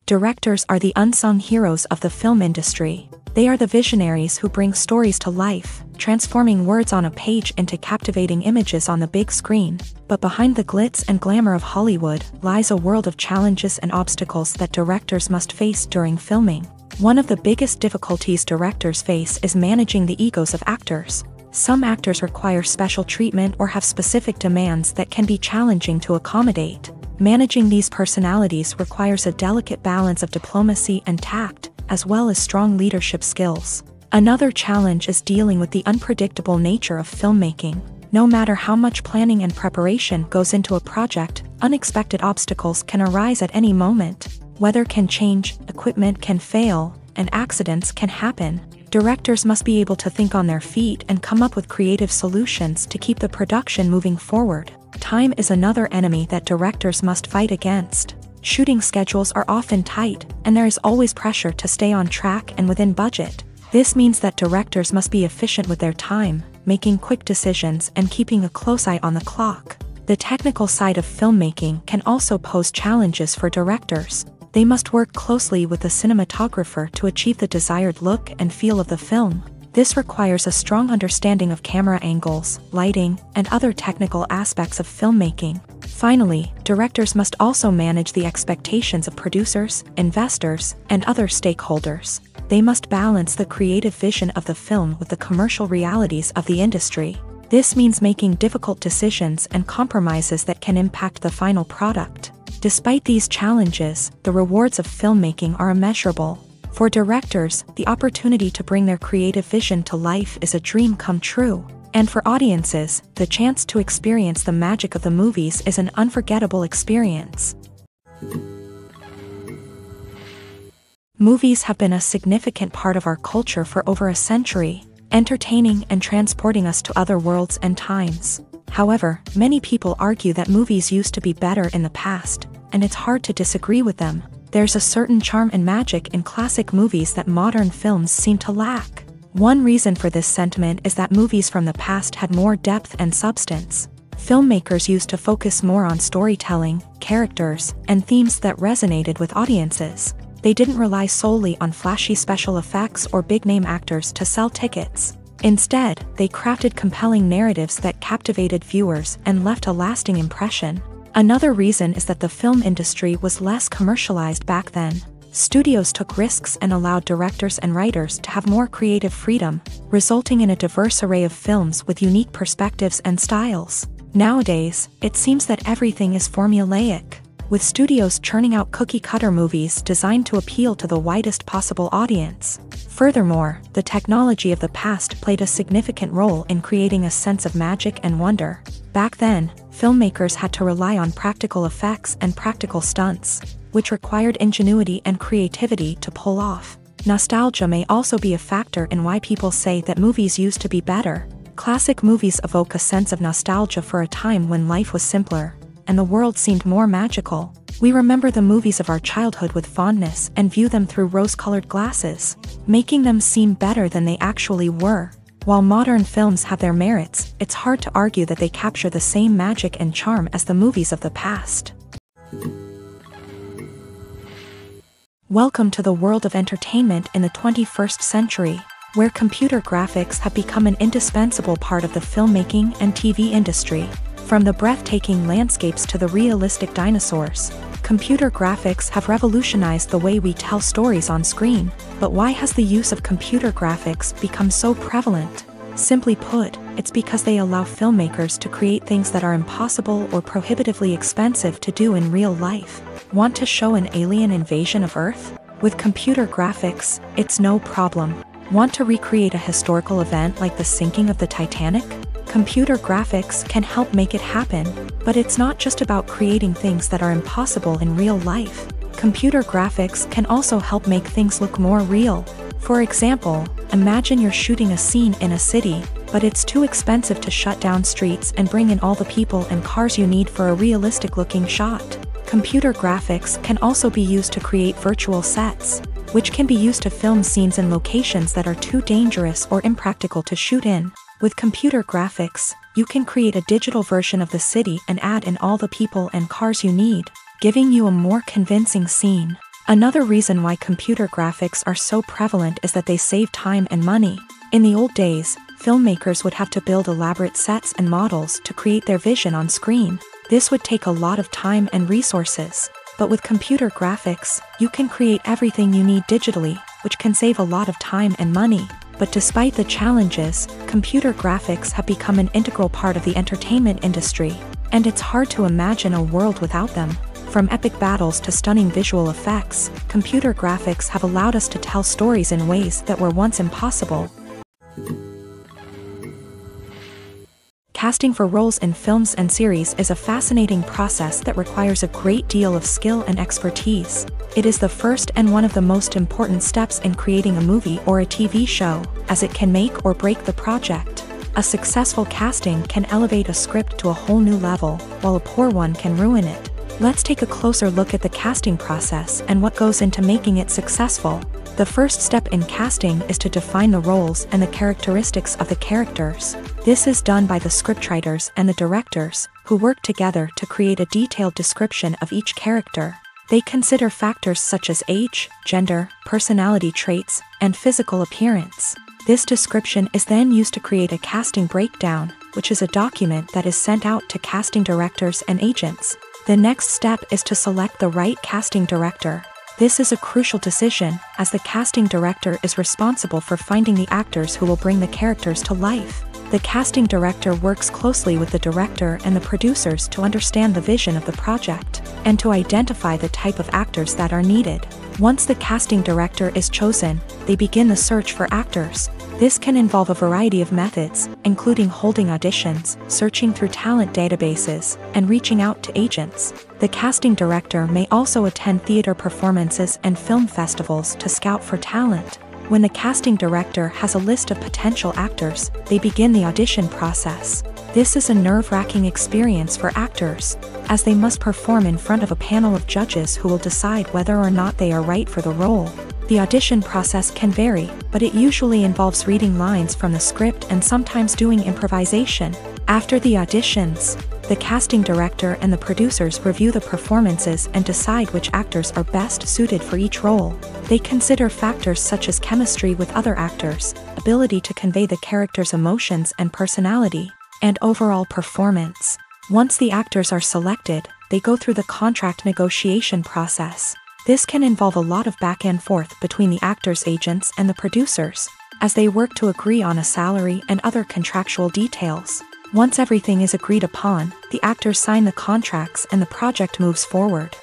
Directors are the unsung heroes of the film industry. They are the visionaries who bring stories to life, transforming words on a page into captivating images on the big screen. But behind the glitz and glamour of Hollywood lies a world of challenges and obstacles that directors must face during filming. One of the biggest difficulties directors face is managing the egos of actors. Some actors require special treatment or have specific demands that can be challenging to accommodate. Managing these personalities requires a delicate balance of diplomacy and tact, as well as strong leadership skills. Another challenge is dealing with the unpredictable nature of filmmaking. No matter how much planning and preparation goes into a project, unexpected obstacles can arise at any moment. Weather can change, equipment can fail, and accidents can happen. Directors must be able to think on their feet and come up with creative solutions to keep the production moving forward. Time is another enemy that directors must fight against. Shooting schedules are often tight, and there is always pressure to stay on track and within budget. This means that directors must be efficient with their time, making quick decisions and keeping a close eye on the clock. The technical side of filmmaking can also pose challenges for directors. They must work closely with the cinematographer to achieve the desired look and feel of the film. This requires a strong understanding of camera angles, lighting, and other technical aspects of filmmaking. Finally, directors must also manage the expectations of producers, investors, and other stakeholders. They must balance the creative vision of the film with the commercial realities of the industry. This means making difficult decisions and compromises that can impact the final product. Despite these challenges, the rewards of filmmaking are immeasurable. For directors, the opportunity to bring their creative vision to life is a dream come true. And for audiences, the chance to experience the magic of the movies is an unforgettable experience. Movies have been a significant part of our culture for over a century, entertaining and transporting us to other worlds and times. However, many people argue that movies used to be better in the past, and it's hard to disagree with them. There's a certain charm and magic in classic movies that modern films seem to lack. One reason for this sentiment is that movies from the past had more depth and substance. Filmmakers used to focus more on storytelling, characters, and themes that resonated with audiences. They didn't rely solely on flashy special effects or big-name actors to sell tickets. Instead, they crafted compelling narratives that captivated viewers and left a lasting impression. Another reason is that the film industry was less commercialized back then. Studios took risks and allowed directors and writers to have more creative freedom, resulting in a diverse array of films with unique perspectives and styles. Nowadays, it seems that everything is formulaic, with studios churning out cookie-cutter movies designed to appeal to the widest possible audience. Furthermore, the technology of the past played a significant role in creating a sense of magic and wonder. Back then, filmmakers had to rely on practical effects and practical stunts, which required ingenuity and creativity to pull off. Nostalgia may also be a factor in why people say that movies used to be better. Classic movies evoke a sense of nostalgia for a time when life was simpler, and the world seemed more magical. We remember the movies of our childhood with fondness and view them through rose-colored glasses, making them seem better than they actually were. While modern films have their merits, it's hard to argue that they capture the same magic and charm as the movies of the past. Welcome to the world of entertainment in the 21st century, where computer graphics have become an indispensable part of the filmmaking and TV industry. From the breathtaking landscapes to the realistic dinosaurs, computer graphics have revolutionized the way we tell stories on screen. But why has the use of computer graphics become so prevalent? Simply put, it's because they allow filmmakers to create things that are impossible or prohibitively expensive to do in real life. Want to show an alien invasion of Earth? With computer graphics, it's no problem. Want to recreate a historical event like the sinking of the Titanic? Computer graphics can help make it happen, but it's not just about creating things that are impossible in real life. Computer graphics can also help make things look more real. For example, imagine you're shooting a scene in a city, but it's too expensive to shut down streets and bring in all the people and cars you need for a realistic-looking shot. Computer graphics can also be used to create virtual sets, which can be used to film scenes in locations that are too dangerous or impractical to shoot in. With computer graphics, you can create a digital version of the city and add in all the people and cars you need, giving you a more convincing scene. Another reason why computer graphics are so prevalent is that they save time and money. In the old days, filmmakers would have to build elaborate sets and models to create their vision on screen. This would take a lot of time and resources. But with computer graphics, you can create everything you need digitally, which can save a lot of time and money. But despite the challenges, computer graphics have become an integral part of the entertainment industry, and it's hard to imagine a world without them. From epic battles to stunning visual effects, computer graphics have allowed us to tell stories in ways that were once impossible. Casting for roles in films and series is a fascinating process that requires a great deal of skill and expertise. It is the first and one of the most important steps in creating a movie or a TV show, as it can make or break the project. A successful casting can elevate a script to a whole new level, while a poor one can ruin it. Let's take a closer look at the casting process and what goes into making it successful. The first step in casting is to define the roles and the characteristics of the characters. This is done by the scriptwriters and the directors, who work together to create a detailed description of each character. They consider factors such as age, gender, personality traits, and physical appearance. This description is then used to create a casting breakdown, which is a document that is sent out to casting directors and agents. The next step is to select the right casting director. This is a crucial decision, as the casting director is responsible for finding the actors who will bring the characters to life. The casting director works closely with the director and the producers to understand the vision of the project, and to identify the type of actors that are needed. Once the casting director is chosen, they begin the search for actors. This can involve a variety of methods, including holding auditions, searching through talent databases, and reaching out to agents. The casting director may also attend theater performances and film festivals to scout for talent. When the casting director has a list of potential actors, they begin the audition process. This is a nerve-wracking experience for actors, as they must perform in front of a panel of judges who will decide whether or not they are right for the role. The audition process can vary, but it usually involves reading lines from the script and sometimes doing improvisation. After the auditions, the casting director and the producers review the performances and decide which actors are best suited for each role. They consider factors such as chemistry with other actors, ability to convey the character's emotions and personality, and overall performance. Once the actors are selected, they go through the contract negotiation process. This can involve a lot of back and forth between the actors' agents and the producers, as they work to agree on a salary and other contractual details. Once everything is agreed upon, the actors sign the contracts and the project moves forward.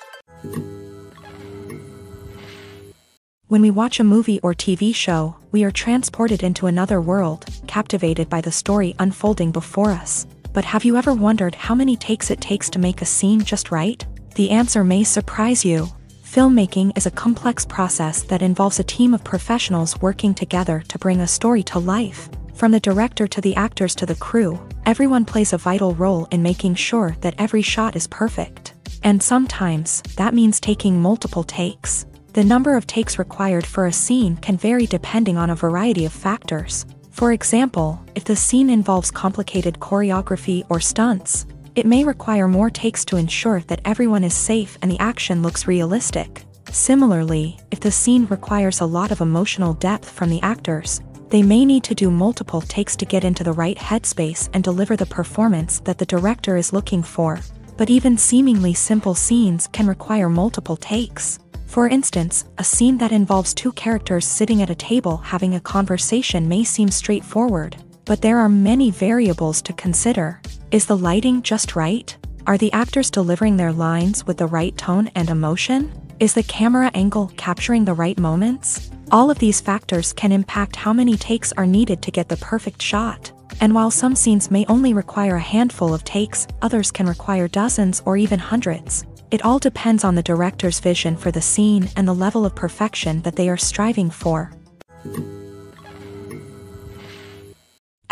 When we watch a movie or TV show, we are transported into another world, captivated by the story unfolding before us. But have you ever wondered how many takes it takes to make a scene just right? The answer may surprise you. Filmmaking is a complex process that involves a team of professionals working together to bring a story to life. From the director to the actors to the crew, everyone plays a vital role in making sure that every shot is perfect. And sometimes, that means taking multiple takes. The number of takes required for a scene can vary depending on a variety of factors. For example, if the scene involves complicated choreography or stunts, it may require more takes to ensure that everyone is safe and the action looks realistic. Similarly, if the scene requires a lot of emotional depth from the actors, they may need to do multiple takes to get into the right headspace and deliver the performance that the director is looking for. But even seemingly simple scenes can require multiple takes. For instance, a scene that involves two characters sitting at a table having a conversation may seem straightforward, But there are many variables to consider. Is the lighting just right? Are the actors delivering their lines with the right tone and emotion? Is the camera angle capturing the right moments? All of these factors can impact how many takes are needed to get the perfect shot. And while some scenes may only require a handful of takes, others can require dozens or even hundreds. It all depends on the director's vision for the scene and the level of perfection that they are striving for.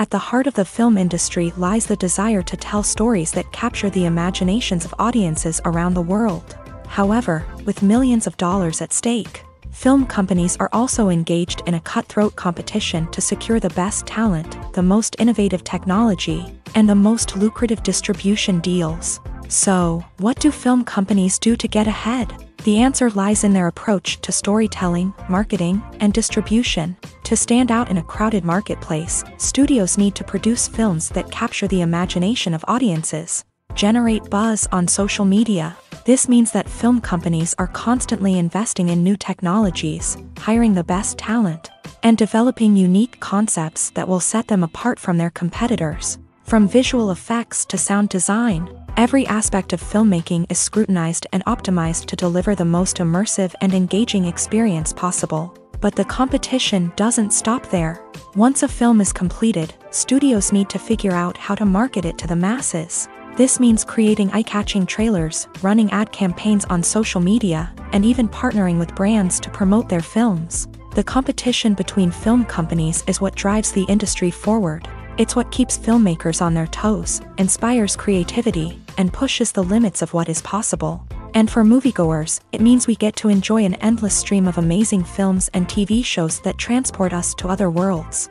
At the heart of the film industry lies the desire to tell stories that capture the imaginations of audiences around the world. However, with millions of dollars at stake, film companies are also engaged in a cutthroat competition to secure the best talent, the most innovative technology, and the most lucrative distribution deals. So, what do film companies do to get ahead? The answer lies in their approach to storytelling, marketing, and distribution. To stand out in a crowded marketplace, studios need to produce films that capture the imagination of audiences, generate buzz on social media. This means that film companies are constantly investing in new technologies, hiring the best talent, and developing unique concepts that will set them apart from their competitors. From visual effects to sound design, every aspect of filmmaking is scrutinized and optimized to deliver the most immersive and engaging experience possible. But the competition doesn't stop there. Once a film is completed, studios need to figure out how to market it to the masses. This means creating eye-catching trailers, running ad campaigns on social media, and even partnering with brands to promote their films. The competition between film companies is what drives the industry forward. It's what keeps filmmakers on their toes, inspires creativity, and pushes the limits of what is possible. And for moviegoers, it means we get to enjoy an endless stream of amazing films and TV shows that transport us to other worlds.